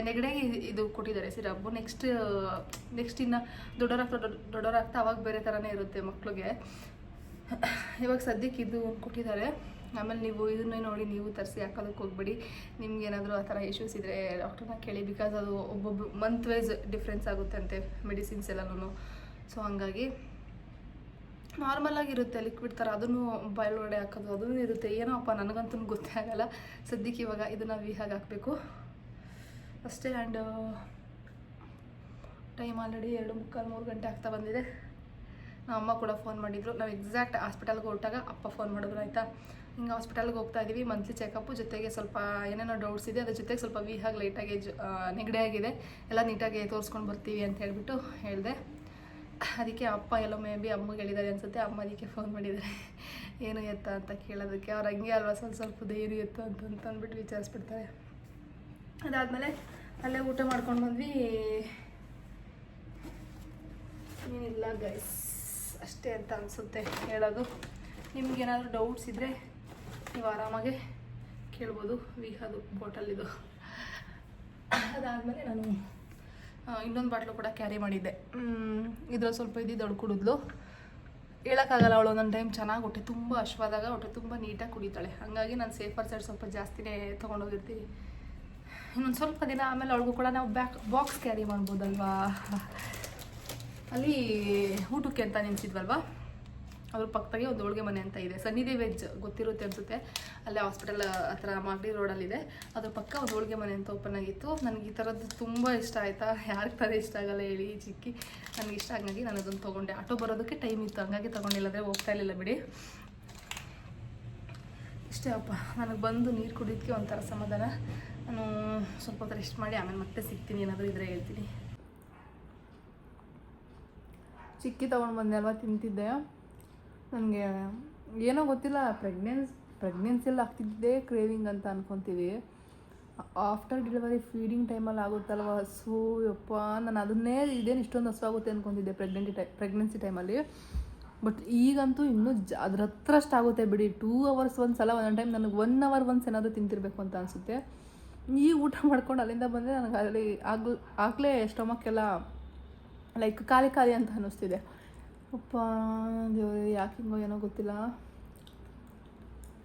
Speaker 1: ನೆಗಡಿಗೆ ಇದು ಕೊಟ್ಟಿದ್ದಾರೆ ಸಿರಪ್ಪು. ನೆಕ್ಸ್ಟ್ ಇನ್ನು ದೊಡ್ಡವರಾಗ್ತಾ ಅವಾಗ ಬೇರೆ ಥರನೇ ಇರುತ್ತೆ ಮಕ್ಕಳಿಗೆ. ಇವಾಗ ಸದ್ಯಕ್ಕೆ ಇದು ಕೊಟ್ಟಿದ್ದಾರೆ. ಆಮೇಲೆ ನೀವು ಇದನ್ನೇ ನೋಡಿ ನೀವು ತರಿಸಿ ಹಾಕೋದಕ್ಕೆ ಹೋಗ್ಬೇಡಿ. ನಿಮ್ಗೆ ಏನಾದರೂ ಆ ಥರ ಇಶ್ಯೂಸ್ ಇದ್ದರೆ ಡಾಕ್ಟರ್ನ ಕೇಳಿ. ಬಿಕಾಸ್ ಅದು ಒಬ್ಬೊಬ್ಬ ಮಂತ್ ವೈಸ್ ಡಿಫ್ರೆನ್ಸ್ ಆಗುತ್ತೆ ಅಂತೆ ಮೆಡಿಸಿನ್ಸ್ ಎಲ್ಲನೂ. ಸೊ ಹಂಗಾಗಿ ನಾರ್ಮಲಾಗಿರುತ್ತೆ ಲಿಕ್ವಿಡ್ ಥರ, ಅದನ್ನು ಬಾಯೊಳಗಡೆ ಹಾಕೋದು ಅದೂ ಇರುತ್ತೆ. ಏನೋ ಅಪ್ಪ ನನಗಂತೂ ಗೊತ್ತೇ ಆಗಲ್ಲ. ಸದ್ಯಕ್ಕೆ ಇವಾಗ ಇದನ್ನು ವಿಹಾಗೆ ಹಾಕಬೇಕು ಅಷ್ಟೇ. ಆ್ಯಂಡ್ ಟೈಮ್ ಆಲ್ರೆಡಿ 2:45-3 ಗಂಟೆ ಆಗ್ತಾ ಬಂದಿದೆ. ನಮ್ಮ ಅಮ್ಮ ಕೂಡ ಫೋನ್ ಮಾಡಿದರು. ನಾವು ಎಕ್ಸಾಕ್ಟ್ ಹಾಸ್ಪಿಟಲ್ಗೆ ಹೊರಟಾಗ ಅಪ್ಪ ಫೋನ್ ಮಾಡಿದ್ರು. ಆಯಿತಾ, ಹಿಂಗೆ ಹಾಸ್ಪಿಟಲ್ಗೆ ಹೋಗ್ತಾ ಇದ್ದೀವಿ, ಮಂತ್ಲಿ ಚೆಕಪ್ಪು, ಜೊತೆಗೆ ಸ್ವಲ್ಪ ಏನೇನೋ ಡೌಟ್ಸ್ ಇದೆ, ಅದ್ರ ಜೊತೆಗೆ ಸ್ವಲ್ಪ ವಿಹಾಗೆ ಲೈಟಾಗಿ ನೆಗಡಿ ಆಗಿದೆ, ಎಲ್ಲ ನೀಟಾಗಿ ತೋರಿಸ್ಕೊಂಡು ಬರ್ತೀವಿ ಅಂತ ಹೇಳಿಬಿಟ್ಟು ಹೇಳಿದೆ. ಅದಕ್ಕೆ ಅಪ್ಪ ಎಲ್ಲೋ ಮೇ ಬಿ ಅಮ್ಮಗೆ ಹೇಳಿದ್ದಾರೆ ಅನಿಸುತ್ತೆ. ಅಮ್ಮ ಅದಕ್ಕೆ ಫೋನ್ ಮಾಡಿದ್ದಾರೆ ಏನು ಎತ್ತ ಅಂತ ಕೇಳೋದಕ್ಕೆ. ಅವ್ರು ಹಂಗೆ ಅಲ್ವಾ ಸ್ವಲ್ಪ ಏನು ಎತ್ತು ಅಂತ ಅಂದ್ಬಿಟ್ಟು ವಿಚಾರಿಸ್ಬಿಡ್ತಾರೆ. ಅದಾದಮೇಲೆ ಅಲ್ಲೇ ಊಟ ಮಾಡ್ಕೊಂಡು ಬಂದ್ವಿ. ಏನಿಲ್ಲ ಗೈಸ್, ಅಷ್ಟೇ ಅಂತ ಅನಿಸುತ್ತೆ ಹೇಳೋದು. ನಿಮ್ಗೇನಾದರೂ ಡೌಟ್ಸ್ ಇದ್ದರೆ ನೀವು ಆರಾಮಾಗೆ ಕೇಳ್ಬೋದು. ವಿಹಾದು ಬಾಟಲಿದು. ಅದಾದಮೇಲೆ ನಾನು ಇನ್ನೊಂದು ಬಾಟ್ಲು ಕೂಡ ಕ್ಯಾರಿ ಮಾಡಿದ್ದೆ. ಇದ್ರಲ್ಲಿ ಸ್ವಲ್ಪ ದೊಡ್ಡ ಕುಡಿದ್ಲು. ಹೇಳೋಕ್ಕಾಗಲ್ಲ, ಅವಳು ಒಂದೊಂದು ಟೈಮ್ ಚೆನ್ನಾಗಿ ಹೊಟ್ಟೆ ತುಂಬ ಹಶ್ವಾದಾಗ ಹೊಟ್ಟೆ ತುಂಬ ನೀಟಾಗಿ ಕುಡಿತಾಳೆ. ಹಾಗಾಗಿ ನಾನು ಸೇಫರ್ ಸೈಡ್ ಸ್ವಲ್ಪ ಜಾಸ್ತಿನೇ ತೊಗೊಂಡೋಗಿರ್ತೀವಿ. ಇನ್ನೊಂದು ಸ್ವಲ್ಪ ದಿನ ಆಮೇಲೆ ಅವಳಿಗೂ ಕೂಡ ನಾವು ಬಾಕ್ಸ್ ಕ್ಯಾರಿ ಮಾಡ್ಬೋದಲ್ವಾ. ಅಲ್ಲಿ ಊಟಕ್ಕೆ ಅಂತ ನಿಲ್ಸಿದ್ವಲ್ವ, ಅದ್ರ ಪಕ್ಕದಾಗೆ ಒಂದು ಹೋಳಿಗೆ ಮನೆ ಅಂತ ಇದೆ. ಸನ್ನಿಧಿ ವೆಜ್ ಗೊತ್ತಿರುತ್ತೆ ಅನಿಸುತ್ತೆ. ಅಲ್ಲೇ ಹಾಸ್ಪಿಟಲ್ ಹತ್ರ ಮಾಗಡಿ ರೋಡಲ್ಲಿದೆ. ಅದ್ರ ಪಕ್ಕ ಒಂದು ಹೋಳಿಗೆ ಮನೆ ಅಂತ ಓಪನ್ ಆಗಿತ್ತು. ನನಗೆ ಈ ಥರದ್ದು ತುಂಬ ಇಷ್ಟ ಆಯಿತಾ. ಯಾರಿಗೆ ಥರ ಇಷ್ಟ ಆಗಲ್ಲ ಹೇಳಿ, ಚಿಕ್ಕಿ ನನಗೆ ಇಷ್ಟ ಹಾಗಾಗಿ ನಾನು ಅದನ್ನು ತೊಗೊಂಡೆ. ಆಟೋ ಬರೋದಕ್ಕೆ ಟೈಮ್ ಇತ್ತು, ಹಂಗಾಗಿ ತೊಗೊಂಡಿಲ್ಲದ್ರೆ ಹೋಗ್ತಾ ಇರಲಿಲ್ಲ ಬಿಡಿ. ಇಷ್ಟೇ ಅಪ್ಪ, ನನಗೆ ಬಂದು ನೀರು ಕುಡಿಯೋದಕ್ಕೆ ಒಂಥರ ಸಮಾಧಾನ. ನಾನು ಸ್ವಲ್ಪ ಹೊತ್ತು ರೆಸ್ಟ್ ಮಾಡಿ ಆಮೇಲೆ ಮತ್ತೆ ಸಿಗ್ತೀನಿ. ಏನಾದರೂ ಇದ್ರೆ ಹೇಳ್ತೀನಿ. ಚಿಕ್ಕಿ ತೊಗೊಂಡು ಬಂದೆ ಅಲ್ವಾ, ತಿಂತಿದ್ದೆ. ನನಗೆ ಏನೋ ಗೊತ್ತಿಲ್ಲ, ಪ್ರೆಗ್ನೆನ್ಸಿಯಲ್ಲಿ ಆಗ್ತಿದ್ದೇ ಕ್ರೇವಿಂಗ್ ಅಂತ ಅನ್ಕೊತೀವಿ. ಆಫ್ಟರ್ ಡೆಲಿವರಿ ಫೀಡಿಂಗ್ ಟೈಮಲ್ಲಿ ಆಗುತ್ತಲ್ವ, ಸೊ ಯಪ್ಪ ನಾನು ಅದನ್ನೇ ಇದೇನು ಇಷ್ಟೊಂದು ಹಸುವಾಗುತ್ತೆ ಅಂದ್ಕೊತಿದ್ದೆ ಪ್ರೆಗ್ನೆನ್ಸಿ ಟೈಮಲ್ಲಿ. ಬಟ್ ಈಗಂತೂ ಇನ್ನೂ ಅದ್ರ ಹತ್ರಷ್ಟು ಆಗುತ್ತೆ ಬಿಡಿ. 2 hours ಒಂದು ಸಲ, ಒಂದೊಂದು ಟೈಮ್ ನನಗೆ 1 hour ಒನ್ಸ್ ಏನಾದರೂ ತಿಂತಿರ್ಬೇಕು ಅಂತ ಅನಿಸುತ್ತೆ. ಈಗ ಊಟ ಮಾಡ್ಕೊಂಡು ಅಲ್ಲಿಂದ ಬಂದರೆ ನನಗೆ ಅಲ್ಲಿ ಆಗಲೇ ಸ್ಟೊಮಕ್ಕೆಲ್ಲ ಲೈಕ್ ಖಾಲಿ ಅಂತ ಅನ್ನಿಸ್ತಿದೆ. ಅಪ್ಪ ದೇವ್ರೆ, ಯಾಕೆ ಹಿಂಗೋ ಏನೋ ಗೊತ್ತಿಲ್ಲ.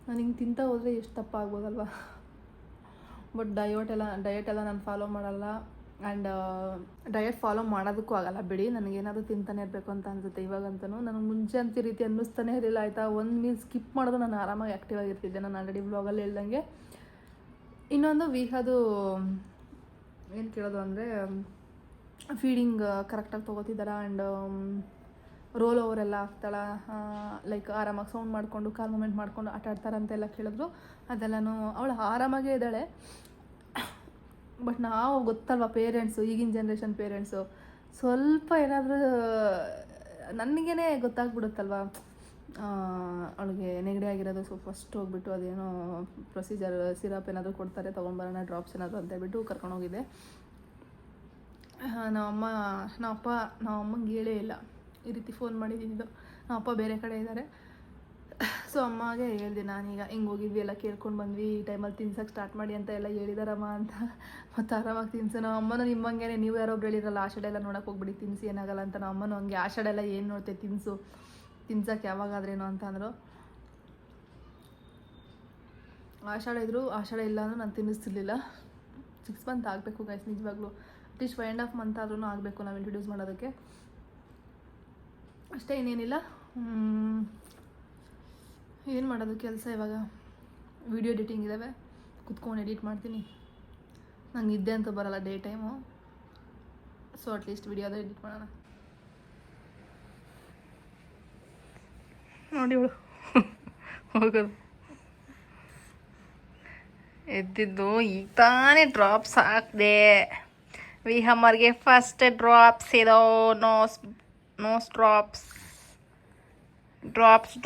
Speaker 1: ನಾನು ಹಿಂಗೆ ತಿಂತಾ ಹೋದರೆ ಎಷ್ಟು ತಪ್ಪ ಆಗ್ಬೋದಲ್ವ. ಬಟ್ ಡಯಟ್ ಎಲ್ಲ ನಾನು ಫಾಲೋ ಮಾಡಲ್ಲ. ಆ್ಯಂಡ್ ಡಯಟ್ ಫಾಲೋ ಮಾಡೋದಕ್ಕೂ ಆಗಲ್ಲ ಬಿಡಿ. ನನಗೇನಾದರೂ ತಿಂತಾನೆ ಇರಬೇಕು ಅಂತ ಅನಿಸುತ್ತೆ ಇವಾಗಂತೂ. ನನಗೆ ಮುಂಚೆ ಅಂತ ರೀತಿ ಅನ್ನಿಸ್ತಾನೆ ಇರಲಿಲ್ಲ ಆಯಿತಾ. ಒಂದು ಮೀಲ್ ಸ್ಕಿಪ್ ಮಾಡೋದು ನಾನು ಆರಾಮಾಗಿ ಆ್ಯಕ್ಟಿವ್ ಆಗಿರ್ತಿದ್ದೆ. ನಾನು ಆಲ್ರೆಡಿ ವ್ಲಾಗಲ್ಲಿ ಹೇಳ್ದಂಗೆ. ಇನ್ನೊಂದು ವಿಹಾದು ಏನು ಕೇಳೋದು ಅಂದರೆ, ಫೀಡಿಂಗ್ ಕರೆಕ್ಟಾಗಿ ತೊಗೋತಿದ್ದಾರ. ಆ್ಯಂಡ್ ರೋಲ್ ಓವರ್ ಎಲ್ಲ ಆಗ್ತಾಳೆ, ಲೈಕ್ ಆರಾಮಾಗಿ ಸೌಂಡ್ ಮಾಡಿಕೊಂಡು ಕಾಲ್ ಮೂಮೆಂಟ್ ಮಾಡಿಕೊಂಡು ಆಟ ಆಡ್ತಾರಂತೆಲ್ಲ ಕೇಳಿದ್ರು. ಅದೆಲ್ಲನೂ ಅವಳು ಆರಾಮಾಗೇ ಇದ್ದಾಳೆ. ಬಟ್ ನಾವು ಗೊತ್ತಲ್ವ ಪೇರೆಂಟ್ಸು, ಈಗಿನ ಜನ್ರೇಷನ್ ಪೇರೆಂಟ್ಸು ಸ್ವಲ್ಪ ಏನಾದರೂ ನನಗೇ ಗೊತ್ತಾಗ್ಬಿಡುತ್ತಲ್ವ ಅವಳಿಗೆ ನೆಗಡಿ ಆಗಿರೋದು. ಸೊ ಫಸ್ಟ್ ಹೋಗ್ಬಿಟ್ಟು ಅದೇನೋ ಪ್ರೊಸೀಜರ್, ಸಿರಪ್ ಏನಾದರೂ ಕೊಡ್ತಾರೆ, ತೊಗೊಂಬರೋಣ ಡ್ರಾಪ್ಸ್ ಏನಾದರೂ ಅಂತ ಹೇಳ್ಬಿಟ್ಟು ಕರ್ಕೊಂಡೋಗಿದ್ದೆ. ನಮ್ಮ ಅಮ್ಮಂಗೆ ಹೇಳೇ ಇಲ್ಲ ಈ ರೀತಿ ಫೋನ್ ಮಾಡಿದ್ದು. ನಮ್ಮ ಅಪ್ಪ ಬೇರೆ ಕಡೆ ಇದ್ದಾರೆ. ಸೊ ಅಮ್ಮಗೆ ಹೇಳಿದೆ ನಾನೀಗ ಹಿಂಗೆ ಹೋಗಿದ್ವಿ, ಎಲ್ಲ ಕೇಳ್ಕೊಂಡು ಬಂದ್ವಿ, ಈ ಟೈಮಲ್ಲಿ ತಿನ್ಸೋಕ್ಕೆ ಸ್ಟಾರ್ಟ್ ಮಾಡಿ ಅಂತ ಎಲ್ಲ ಹೇಳಿದಾರಮ್ಮ ಅಂತ. ಮತ್ತು ಆರಾಮಾಗಿ ತಿನ್ಸು. ನಮ್ಮ ಅಮ್ಮನೂ ನಿಮ್ಮಂಗೆ, ನೀವು ಯಾರೊಬ್ರು ಹೇಳಿರಲ್ಲ ಆಷಾಢ ಎಲ್ಲ ನೋಡೋಕೆ ಹೋಗ್ಬಿಡಿ, ತಿನ್ಸಿ ಏನಾಗಲ್ಲ ಅಂತ. ನಮ್ಮ ಅಮ್ಮನೂ ಹಂಗೆ, ಆಷಾಢ ಎಲ್ಲ ಏನು ನೋಡ್ತೆ, ತಿನ್ಸೋಕ್ಕೆ ಯಾವಾಗಾದ್ರೇನೋ ಅಂತ ಅಂದರು. ಆಷಾಢ ಇದ್ದರು, ಆಷಾಢ ಇಲ್ಲ ಅಂದರೂ ನಾನು ತಿನ್ನಿಸ್ತಿರ್ಲಿಲ್ಲ. 6 months ಆಗಬೇಕು ಗೈಸ್, ನಿಜವಾಗ್ಲೂ ಅಟ್ಲೀಸ್ಟ್ 5.5 months ಆದ್ರೂ ಆಗಬೇಕು ನಾವು ಇಂಟ್ರೊಡ್ಯೂಸ್ ಮಾಡೋದಕ್ಕೆ. ಅಷ್ಟೇ, ಇನ್ನೇನಿಲ್ಲ. ಏನು ಮಾಡೋದು ಕೆಲಸ ಇವಾಗ. ವಿಡಿಯೋ ಎಡಿಟಿಂಗ್ ಇದ್ದಾವೆ, ಕುತ್ಕೊಂಡು ಎಡಿಟ್ ಮಾಡ್ತೀನಿ. ನಂಗೆ ನಿದ್ದೆ ಅಂತೂ ಬರೋಲ್ಲ ಡೇ ಟೈಮು. ಸೊ ಅಟ್ಲೀಸ್ಟ್ ವಿಡಿಯೋದ ಎಡಿಟ್ ಮಾಡೋಣ. ನೋಡಿ ಇವಳು ಹೋಗೋದು ಎದ್ದಿದ್ದು. ಈಗ ತಾನೇ ಡ್ರಾಪ್ಸ್ ಹಾಕಿದೆ. ವಿಹಮ್ಮರ್ಗೆ ಫಸ್ಟ್ ಡ್ರಾಪ್ಸ್ ಇದೋ. ನೋಸ್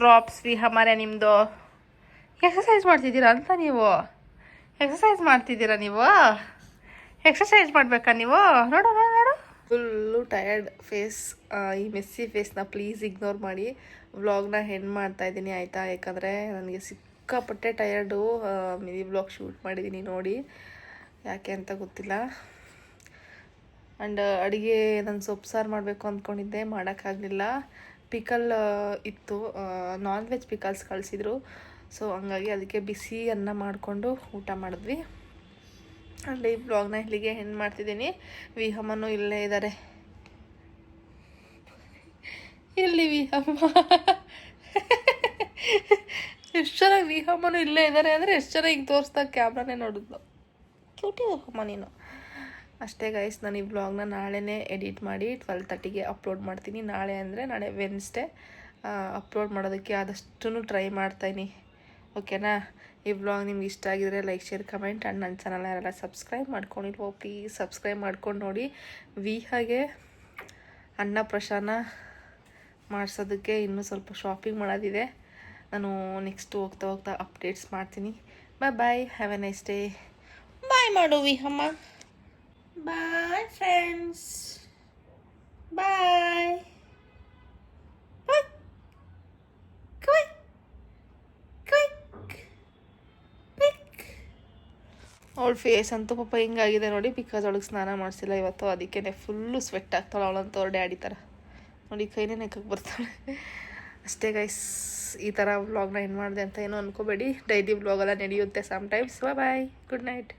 Speaker 1: ಡ್ರಾಪ್ಸ್ ವಿಹಮ್ಮರೇ ನಿಮ್ಮದು. ಎಕ್ಸಸೈಸ್ ಮಾಡ್ತಿದ್ದೀರಾ ಅಂತ ನೀವು? ಎಕ್ಸಸೈಸ್ ಮಾಡಬೇಕಾ ನೀವು? ನೋಡು ಫುಲ್ಲು ಟಯರ್ಡ್ ಫೇಸ್. ಈ ಮೆಸ್ಸಿ ಫೇಸ್ನ ಪ್ಲೀಸ್ ಇಗ್ನೋರ್ ಮಾಡಿ. ವ್ಲಾಗ್ನ ಹೆಂಡ್ ಮಾಡ್ತಾಯಿದ್ದೀನಿ ಆಯಿತಾ. ಯಾಕಂದರೆ ನನಗೆ ಸಿಕ್ಕಾಪಟ್ಟೆ ಟಯರ್ಡು. ಮಿನಿ ಬ್ಲಾಗ್ ಶೂಟ್ ಮಾಡಿದ್ದೀನಿ ನೋಡಿ, ಯಾಕೆ ಅಂತ ಗೊತ್ತಿಲ್ಲ. ಆ್ಯಂಡ್ ಅಡುಗೆ ನಾನು ಸೊಪ್ಪು ಸಾರು ಮಾಡಬೇಕು ಅಂದ್ಕೊಂಡಿದ್ದೆ, ಮಾಡೋಕ್ಕಾಗಲಿಲ್ಲ. ಪಿಕಲ್ ಇತ್ತು, ನಾನ್ ವೆಜ್ ಪಿಕಲ್ಸ್ ಕಳಿಸಿದ್ರು. ಸೊ ಹಂಗಾಗಿ ಅದಕ್ಕೆ ಬಿಸಿ ಅನ್ನ ಮಾಡಿಕೊಂಡು ಊಟ ಮಾಡಿದ್ವಿ. ಆ್ಯಂಡ್ ಈ ಬ್ಲಾಗ್ನ ಇಲ್ಲಿಗೆ ಹೆಣ್ಣು ಮಾಡ್ತಿದ್ದೀನಿ. ವಿಹಮ್ಮನೂ ಇಲ್ಲೇ ಇದ್ದಾರೆ. ಇಲ್ಲಿ ವಿಹಮ್ಮ ಎಷ್ಟು ಚೆನ್ನಾಗಿ ವಿಹಮ್ಮನೂ ಇಲ್ಲೇ ಇದ್ದಾರೆ ಅಂದರೆ ಎಷ್ಟು ಚೆನ್ನಾಗಿ ತೋರಿಸ್ದಾಗ ಕ್ಯಾಮ್ರಾನೇ ನೋಡಿದ್ಲು. ಕ್ಯೂಟಿ ವಿಹಮ್ಮ ನೀನು. ಅಷ್ಟೇ ಗೈಸ್, ನಾನು ಈ ಬ್ಲಾಗ್ನ ನಾಳೆನೇ ಎಡಿಟ್ ಮಾಡಿ 12:30ಗೆ ಅಪ್ಲೋಡ್ ಮಾಡ್ತೀನಿ. ನಾಳೆ ಅಂದರೆ ನಾಳೆ ವೆನ್ಸ್ಡೇ ಅಪ್ಲೋಡ್ ಮಾಡೋದಕ್ಕೆ ಆದಷ್ಟು ಟ್ರೈ ಮಾಡ್ತಾಯಿನಿ. ಓಕೆನಾ? ಈ ಬ್ಲಾಗ್ ನಿಮ್ಗೆ ಇಷ್ಟ ಆಗಿದ್ರೆ ಲೈಕ್, ಶೇರ್, ಕಮೆಂಟ್. ಆ್ಯಂಡ್ ನನ್ನ ಚಾನಲ್ ಯಾರೆಲ್ಲ ಸಬ್ಸ್ಕ್ರೈಬ್ ಮಾಡ್ಕೊಂಡಿಲ್ವೋ ಪ್ಲೀಸ್ ಸಬ್ಸ್ಕ್ರೈಬ್ ಮಾಡ್ಕೊಂಡು ನೋಡಿ. ಹಾಗೆ ಅನ್ನಪ್ರಶಾನ ಮಾಡಿಸೋದಕ್ಕೆ ಇನ್ನೂ ಸ್ವಲ್ಪ ಶಾಪಿಂಗ್ ಮಾಡೋದಿದೆ. ನಾನು ನೆಕ್ಸ್ಟ್ ಹೋಗ್ತಾ ಅಪ್ಡೇಟ್ಸ್ ಮಾಡ್ತೀನಿ. ಬಾಯ್, ಹ್ಯಾವ್ ಎ ನೈಸ್ ಡೇ. ಬಾಯ್ ಮಾಡು ವಿಹಮ್ಮ. ಬಾಯ್ ಫ್ರೆಂಡ್ಸ್, ಬಾಯ್. ಅವಳ ಫೇಸ್ ಅಂತೂ ಪಾಪ ಹಿಂಗಾಗಿದೆ ನೋಡಿ, ಬಿಕಾಸ್ ಅವಳಿಗೆ ಸ್ನಾನ ಮಾಡಿಸಿಲ್ಲ ಇವತ್ತು. ಅದಕ್ಕೇ ಫುಲ್ಲು ಸ್ವೆಟ್ ಆಗ್ತಾಳೆ ಅವಳಂತ. ಅವ್ರ ಡ್ಯಾಡಿ ಥರ ನೋಡಿ, ಕೈನೇ ನೆಕ್ಕಕ್ಕೆ ಬರ್ತಾಳೆ. ಅಷ್ಟೇ ಗೈಸ್, ಈ ಥರ ವ್ಲಾಗ್ನ ಏನು ಮಾಡಿದೆ ಅಂತ ಏನೋ ಅನ್ಕೋಬೇಡಿ. ಡೈಲಿ ವ್ಲಾಗೆಲ್ಲ ನಡೆಯುತ್ತೆ ಸಮ್ ಟೈಮ್ಸ್. ಬಾಯ್, ಗುಡ್ ನೈಟ್.